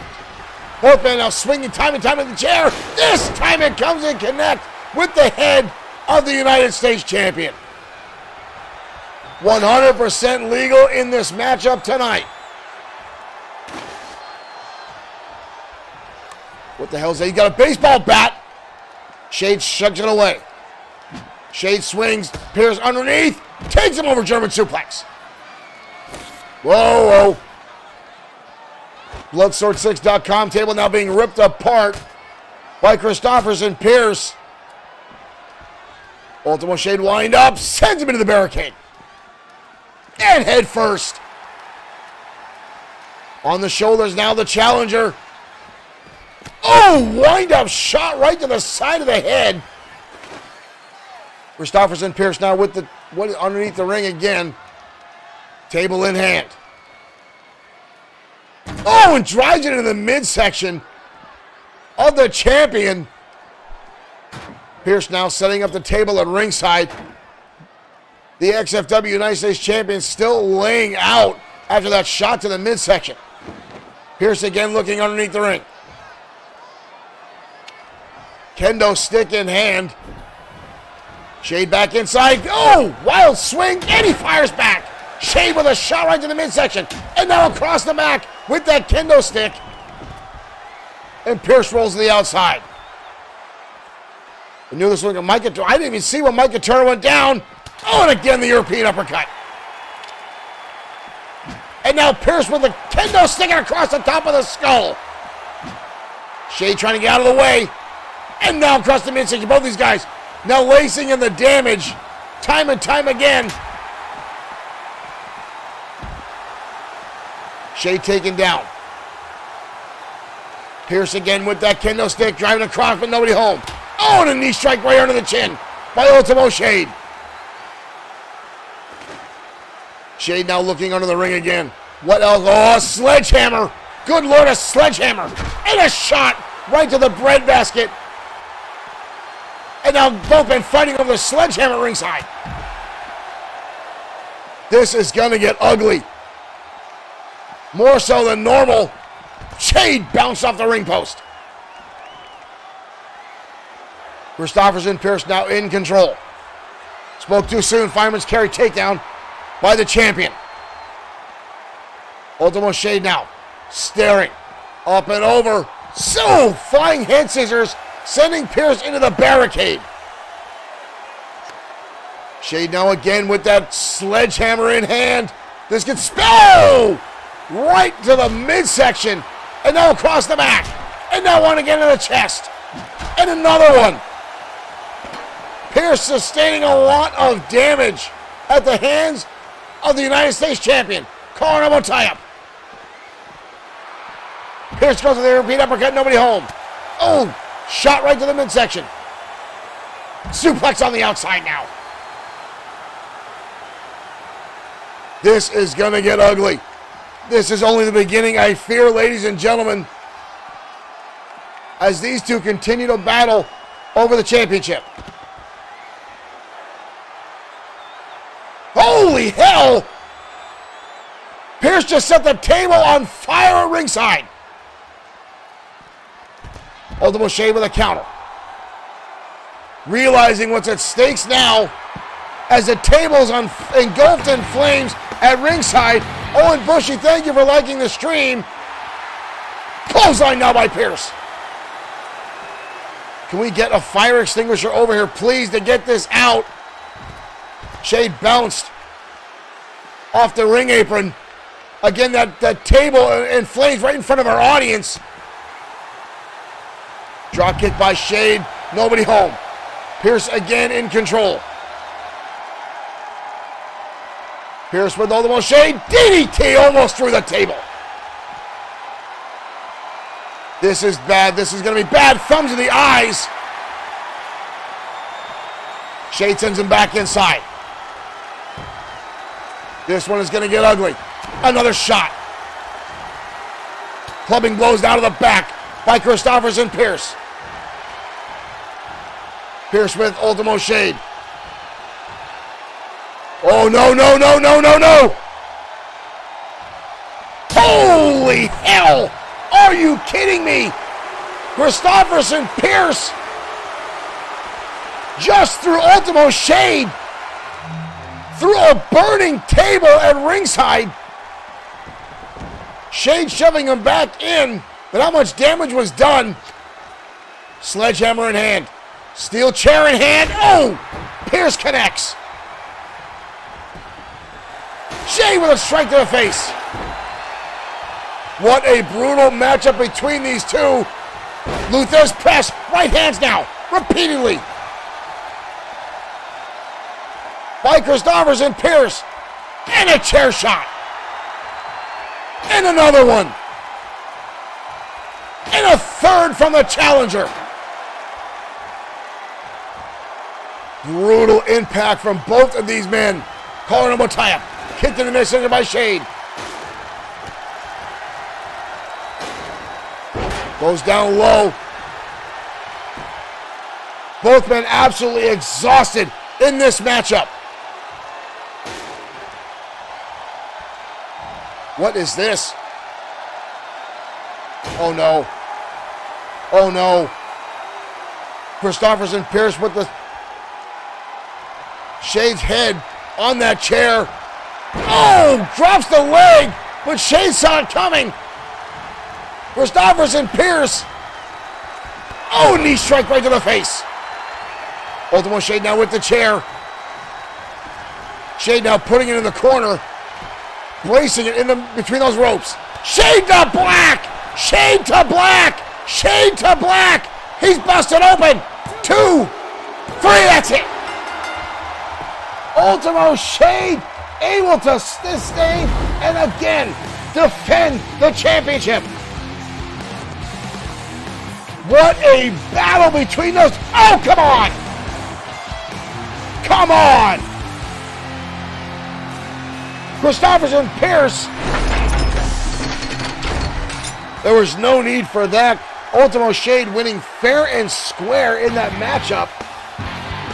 Speaker 1: both men now swinging time and time with the chair. This time it comes in connect with the head of the United States Champion. 100% legal in this matchup tonight. What the hell is that? He got a baseball bat. Shade shugs it away. Shade swings. Pierce underneath. Takes him over, German suplex. Whoa, whoa. Bloodsword6.com table now being ripped apart by Christopherson Pierce. Ultimo Shade wind up, sends him into the barricade. And head first. On the shoulders now the challenger. Oh, wind up shot right to the side of the head. Christopherson Pierce now with the underneath the ring again. Table in hand. Oh, and drives it into the midsection of the champion. Pierce now setting up the table at ringside. The XFW United States champion still laying out after that shot to the midsection. Pierce again looking underneath the ring. Kendo stick in hand. Shade back inside. Oh, wild swing, and he fires back. Shade with a shot right to the midsection. And now across the back with that kendo stick. And Pierce rolls to the outside. I knew this was Mike Couture. I didn't even see when Mike Couture went down. Oh, and again the European uppercut. And now Pierce with the kendo sticking across the top of the skull. Shade trying to get out of the way. And now across the midsection. Both these guys now lacing in the damage time and time again. Shade taken down. Pierce again with that kendo stick, driving across, but nobody home. Oh, and a knee strike right under the chin by Ultimo Shade. Shade now looking under the ring again. What else? Oh, a sledgehammer. Good Lord, a sledgehammer. And a shot right to the breadbasket. And now both been fighting over the sledgehammer ringside. This is going to get ugly. More so than normal. Shade bounced off the ring post. Christopherson Pierce now in control. Spoke too soon. Fireman's carry takedown by the champion. Ultimo Shade now staring up and over. So flying head scissors sending Pierce into the barricade. Shade now again with that sledgehammer in hand. This gets spelled right to the midsection. And now across the back. And now one again to the chest. And another one. Pierce sustaining a lot of damage at the hands of the United States champion. Collar elbow tie-up. Pierce goes with the repeat uppercut, nobody home. Oh, shot right to the midsection. Suplex on the outside now. This is going to get ugly. This is only the beginning, I fear, ladies and gentlemen, as these two continue to battle over the championship. Holy hell! Pierce just set the table on fire at ringside. Ultimo Shade with a counter. Realizing what's at stakes now as the table's engulfed in flames at ringside. Owen Bushy, thank you for liking the stream. Clothesline now by Pierce. Can we get a fire extinguisher over here, please, to get this out? Shade bounced off the ring apron. Again, that table in flames right in front of our audience. Drop kick by Shade. Nobody home. Pierce again in control. Pierce with Ultimo Shade. DDT almost through the table. This is bad. This is going to be bad. Thumbs in the eyes. Shade sends him back inside. This one is going to get ugly. Another shot. Clubbing blows down to the back by Christopherson Pierce. Pierce with Ultimo Shade. Oh, no, no, no, no, no, no. Holy hell. Are you kidding me? Christopherson Pierce just threw Ultimo Shade through a burning table at ringside. Shade shoving him back in, but how much damage was done? Sledgehammer in hand. Steel chair in hand. Oh! Pierce connects. Shade with a strike to the face. What a brutal matchup between these two. Luther's press, right hands now, repeatedly. By Christophers and Pierce, and a chair shot. And another one. And a third from the challenger. Brutal impact from both of these men. Calling him a tie-up. Kicked in the midsection by Shade. Goes down low. Both men absolutely exhausted in this matchup. What is this? Oh no. Oh no. Christophers and Pierce with the Shade's head on that chair. Oh, drops the leg, but Shade saw it coming. Christophers and Pierce. Oh, knee strike right to the face. Ultimo Shade now with the chair. Shade now putting it in the corner. Bracing it in between those ropes. Shade to black! Shade to black! Shade to black! He's busted open! 2, 3, that's it! Ultimo Shade able to sustain and again defend the championship. What a battle between those. Oh, come on! Come on! Christophers and Pierce. There was no need for that. Ultimo Shade winning fair and square in that matchup.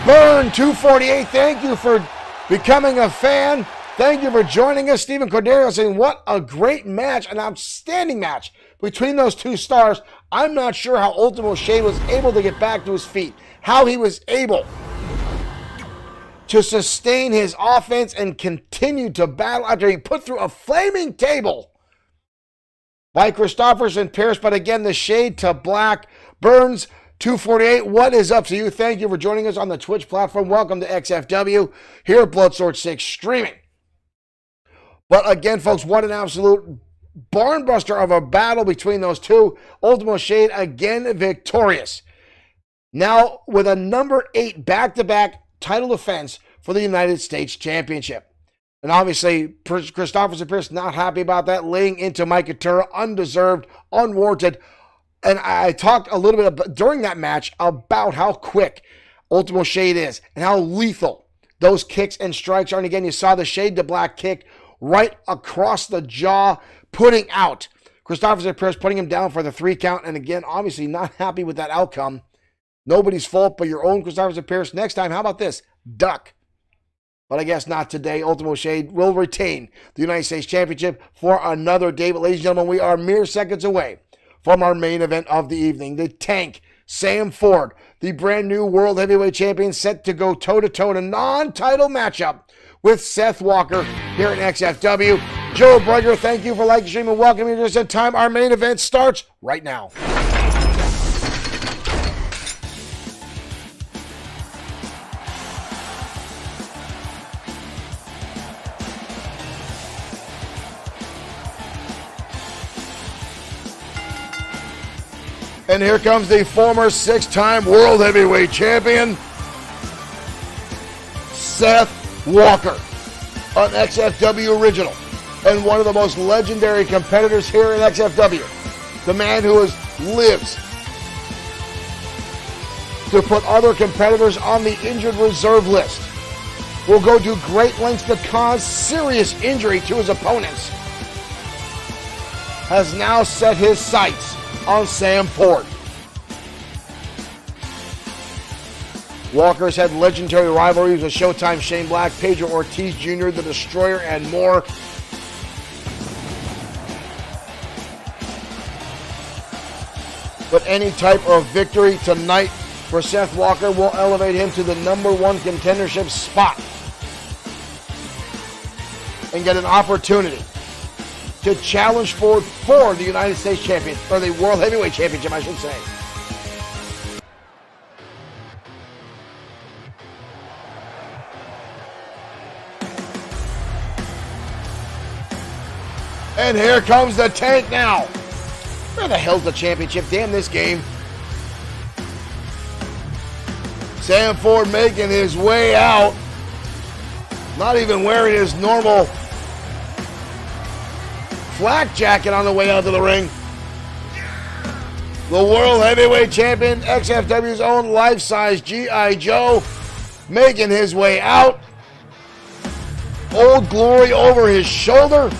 Speaker 1: Burn 248, thank you for becoming a fan. Thank you for joining us. Stephen Corderio saying, what a great match, an outstanding match between those two stars. I'm not sure how Ultimo Shade was able to get back to his feet, how he was able to sustain his offense and continue to battle after he put through a flaming table by Christophers and Pierce. But again, the Shade to black. Burns 248, what is up to you? Thank you for joining us on the Twitch platform. Welcome to XFW here at Bloodsword6 Streaming. But again, folks, what an absolute barnbuster of a battle between those two. Ultimo Shade again victorious. Now with a number 8 back-to-back title defense for the United States Championship. And obviously, Christophers and Pierce not happy about that, laying into Mike Couture, undeserved, unwarranted. And I talked a little bit about, during that match about how quick Ultimo Shade is and how lethal those kicks and strikes are. And again, you saw the Shade to black kick right across the jaw, putting out Christophers and Pierce, putting him down for the 3 count. And again, obviously not happy with that outcome. Nobody's fault but your own, Christophers and Pierce. Next time, how about this? Duck. But I guess not today. Ultimo Shade will retain the United States Championship for another day. But ladies and gentlemen, we are mere seconds away from our main event of the evening. The Tank, Sam Ford, the brand new World Heavyweight Champion, set to go toe-to-toe in a non-title matchup with Seth Walker here in XFW. Joe Brugger, thank you for liking, streaming, and welcoming to us at time. Our main event starts right now. And here comes the former 6-time World Heavyweight Champion, Seth Walker, an XFW original and one of the most legendary competitors here in XFW. The man who lives to put other competitors on the injured reserve list, will go to great lengths to cause serious injury to his opponents, has now set his sights on Sam Ford. Walker's had legendary rivalries with Showtime Shane Black, Pedro Ortiz Jr., The Destroyer, and more. But any type of victory tonight for Seth Walker will elevate him to the number 1 contendership spot and get an opportunity to challenge Ford for the United States Champion, or the World Heavyweight Championship, I should say. And here comes the Tank now. Where the hell's the championship? Damn this game. Sam Ford making his way out. Not even wearing his normal flak jacket on the way out to the ring. The World Heavyweight Champion, XFW's own life-size G.I. Joe, making his way out. Old Glory over his shoulder.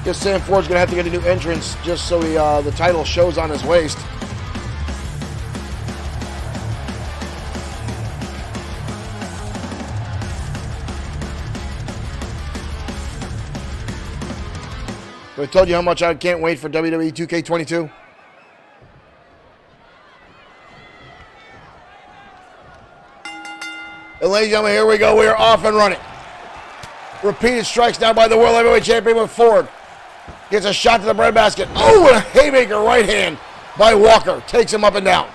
Speaker 1: Guess Sam Ford's gonna have to get a new entrance just so the title shows on his waist. I told you how much I can't wait for WWE 2K22. And ladies and gentlemen, here we go. We are off and running. Repeated strikes now by the World Heavyweight Champion with Ford. Gets a shot to the breadbasket. Oh, and a haymaker right hand by Walker. Takes him up and down.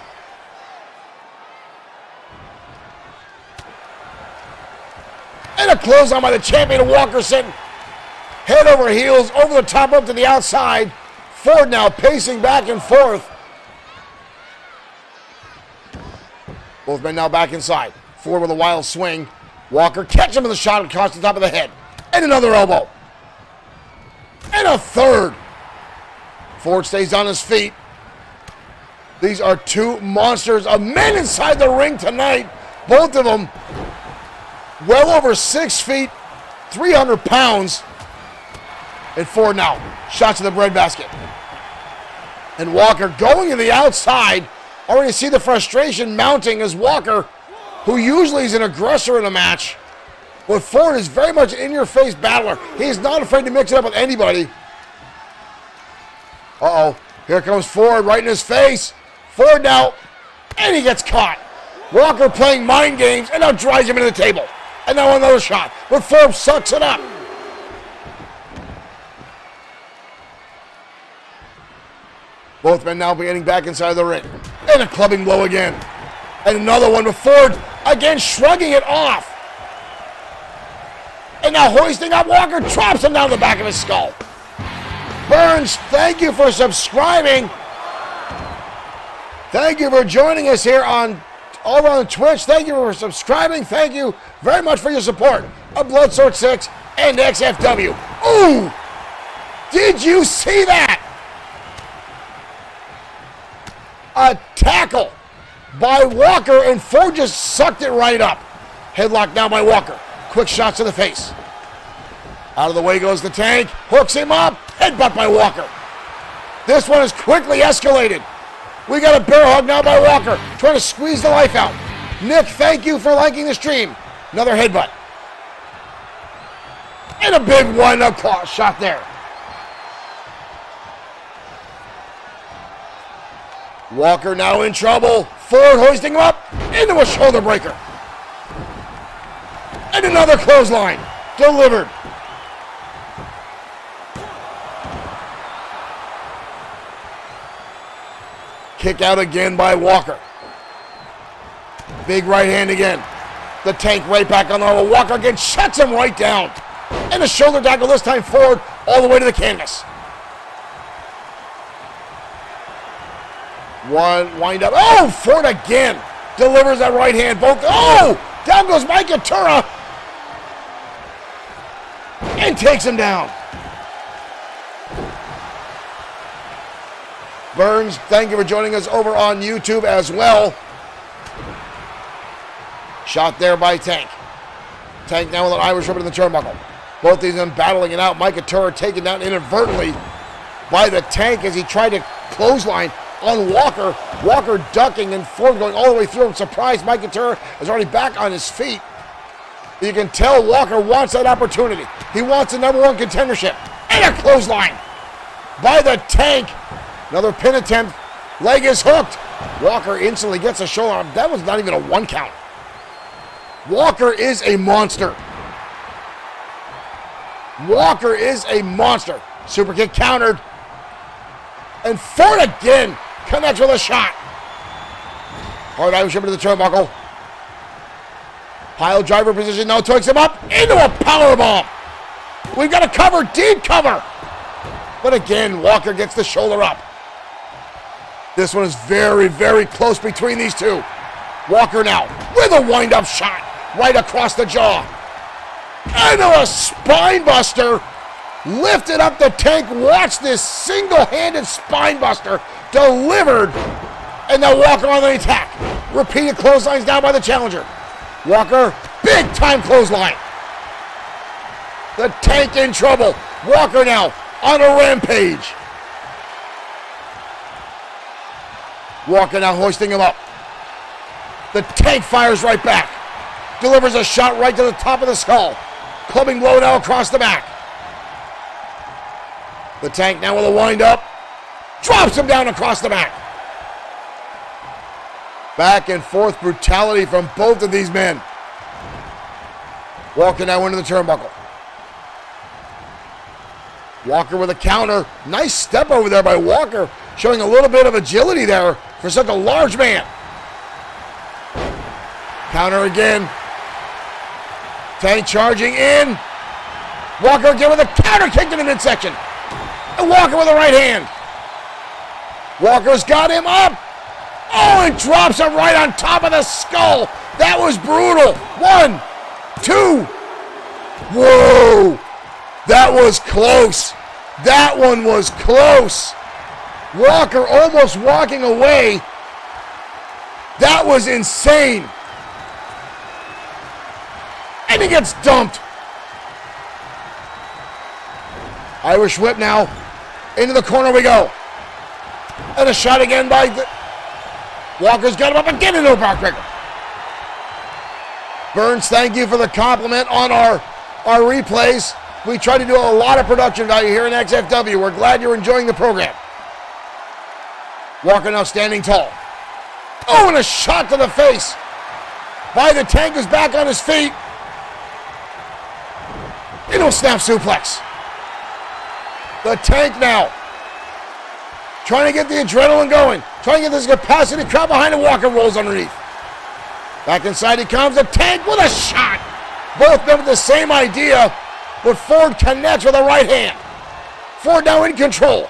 Speaker 1: And a clothesline by the champion. Walker sitting head over heels over the top rope to the outside. Ford now pacing back and forth. Both men now back inside. Ford with a wild swing. Walker catches him with a shot across the top of the head. And another elbow. And a third. Ford stays on his feet. These are two monsters of men inside the ring tonight. Both of them well over 6 feet, 300 pounds. And Ford now shots to the breadbasket. And Walker going to the outside. Already see the frustration mounting as Walker, who usually is an aggressor in a match, but Ford is very much an in-your-face battler. He's not afraid to mix it up with anybody. Uh-oh. Here comes Ford right in his face. Ford now, and he gets caught. Walker playing mind games, and now drives him into the table. And now another shot, but Ford sucks it up. Both men now getting back inside the ring. And a clubbing blow again. And another one with Ford again shrugging it off. And now hoisting up Walker, drops him down the back of his skull. Burns, thank you for subscribing. Thank you for joining us here over on Twitch. Thank you for subscribing. Thank you very much for your support of Bloodsword6 and XFW. Ooh! Did you see that? A tackle by Walker, and Ford just sucked it right up. Headlock now by Walker. Quick shots to the face. Out of the way goes the Tank. Hooks him up. Headbutt by Walker. This one has quickly escalated. We got a bear hug now by Walker, trying to squeeze the life out. Nick, thank you for liking the stream. Another headbutt. And a big one-up shot there. Walker now in trouble. Ford hoisting him up into a shoulder breaker. And another clothesline. Delivered. Kick out again by Walker. Big right hand again. The Tank right back on the level. Walker again shuts him right down. And a shoulder tackle this time Ford all the way to the canvas. One wind up. Oh, Ford again delivers that right hand. Both. Oh, down goes Mike Atura and takes him down. Burns, thank you for joining us over on YouTube as well. Shot there by Tank. Tank now with an Irish whip in the turnbuckle. Both these men battling it out. Mike Atura taken down inadvertently by the Tank as he tried to clothesline on Walker. Walker ducking and Ford going all the way through him. Surprised Mike Atura is already back on his feet. You can tell Walker wants that opportunity. He wants the #1 contendership. And a clothesline by the Tank. Another pin attempt. Leg is hooked. Walker instantly gets a shoulder. That was not even a 1 count. Walker is a monster. Walker is a monster. Super kick countered. And Ford again connects with a shot. Hard Irish whip into the turnbuckle. Pile driver position now takes him up into a powerbomb. We've got a cover, deep cover. But again, Walker gets the shoulder up. This one is very, very close between these two. Walker now with a wind-up shot right across the jaw. And a spine buster. Lifted up the Tank. Watch this single-handed spine buster delivered. And now Walker on the attack. Repeated clotheslines down by the challenger. Walker, big-time clothesline. The Tank in trouble. Walker now on a rampage. Walker now hoisting him up. The Tank fires right back. Delivers a shot right to the top of the skull. Clubbing blow now across the back. The Tank now with a wind up. Drops him down across the back. Back and forth brutality from both of these men. Walker now into the turnbuckle. Walker with a counter. Nice step over there by Walker. Showing a little bit of agility there for such a large man. Counter again. Tank charging in. Walker again with a counter kick to the midsection. And Walker with a right hand. Walker's got him up. Oh, and drops him right on top of the skull. That was brutal. 1, 2. Whoa. That was close. That one was close. Walker almost walking away. That was insane. And he gets dumped. Irish whip now. Into the corner we go. And a shot again by Walker's got him up again into a backbreaker. Burns, thank you for the compliment on our replays. We try to do a lot of production value here in XFW. We're glad you're enjoying the program. Walker now standing tall. Oh, and a shot to the face by the Tank, who's back on his feet. Into a snap suplex. The Tank now trying to get the adrenaline going. Trying to get this capacity crowd behind him. Walker rolls underneath. Back inside he comes. The Tank with a shot. Both men with the same idea. But Ford connects with a right hand. Ford now in control.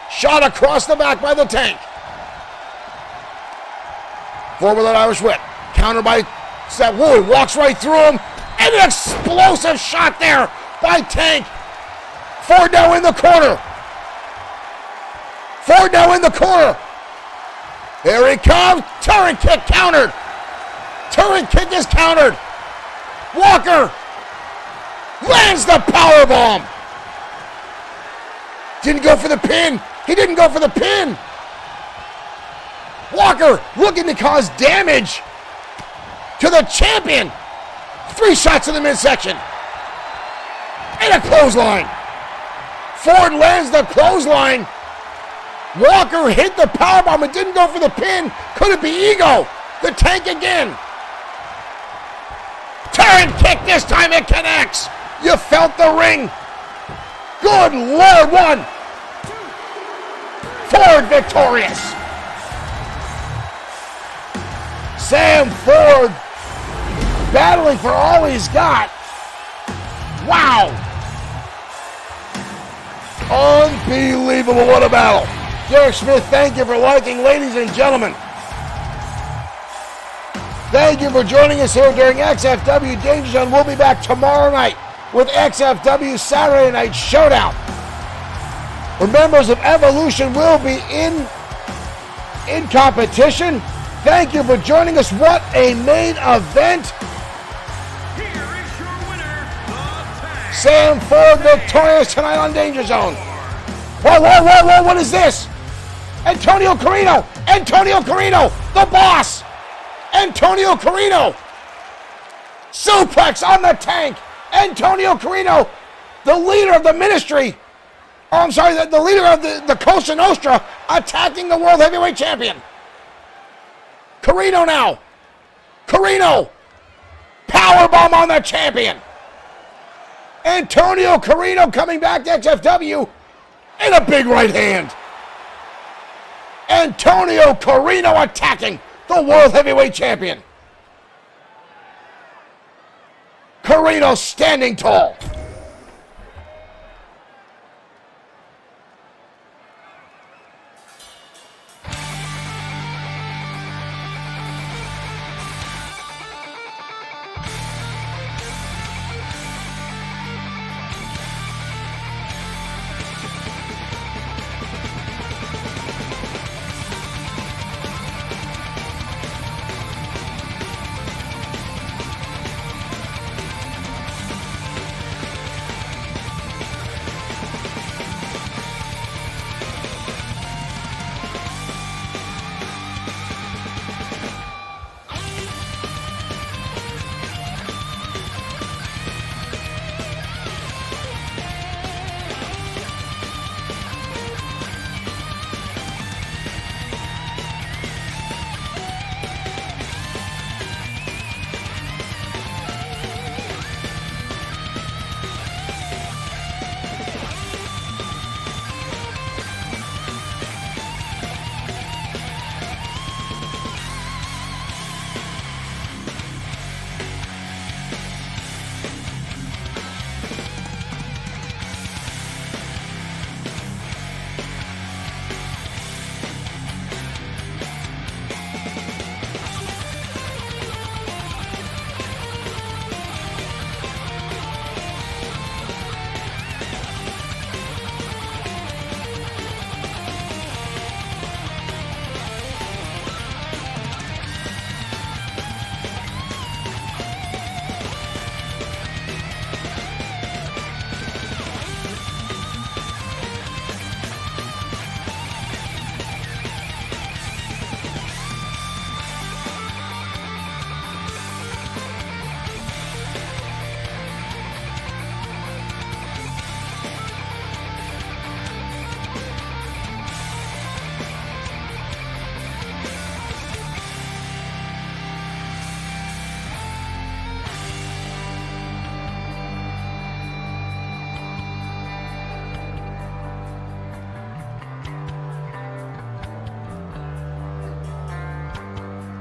Speaker 1: Shot across the back by the Tank. Ford with an Irish whip. Counter by Seth Wood. Walks right through him. And an explosive shot there by Tank. Ford now in the corner. Ford now in the corner. Here he comes. Turret kick countered. Turret kick is countered. Walker lands the powerbomb. Didn't go for the pin. He didn't go for the pin. Walker looking to cause damage to the champion. 3 shots in the midsection. And a clothesline. Ford lands the clothesline. Walker hit the powerbomb and didn't go for the pin. Could it be ego? The Tank again. Turn kick, this time it connects. You felt the ring. Good Lord, 1. Ford victorious. Sam Ford battling for all he's got. Wow. Unbelievable, what a battle. Derek Smith, thank you for liking, ladies and gentlemen. Thank you for joining us here during XFW Danger Zone. We'll be back tomorrow night with XFW Saturday Night Showdown, where members of Evolution will be in competition. Thank you for joining us. What a main event.
Speaker 2: Here is your winner, the Tank.
Speaker 1: Sam Ford victorious tonight on Danger Zone. Whoa, whoa, whoa, whoa, what is this? Antonio Carino, the boss. Antonio Carino. Suplex on the Tank. Antonio Carino, the leader of the ministry. Oh, I'm sorry, the leader of the Cosa Nostra, attacking the World Heavyweight Champion. Carino now. Carino. Powerbomb on the champion. Antonio Carino coming back to XFW in a big right hand. Antonio Carino attacking the World Heavyweight Champion. Carino standing tall.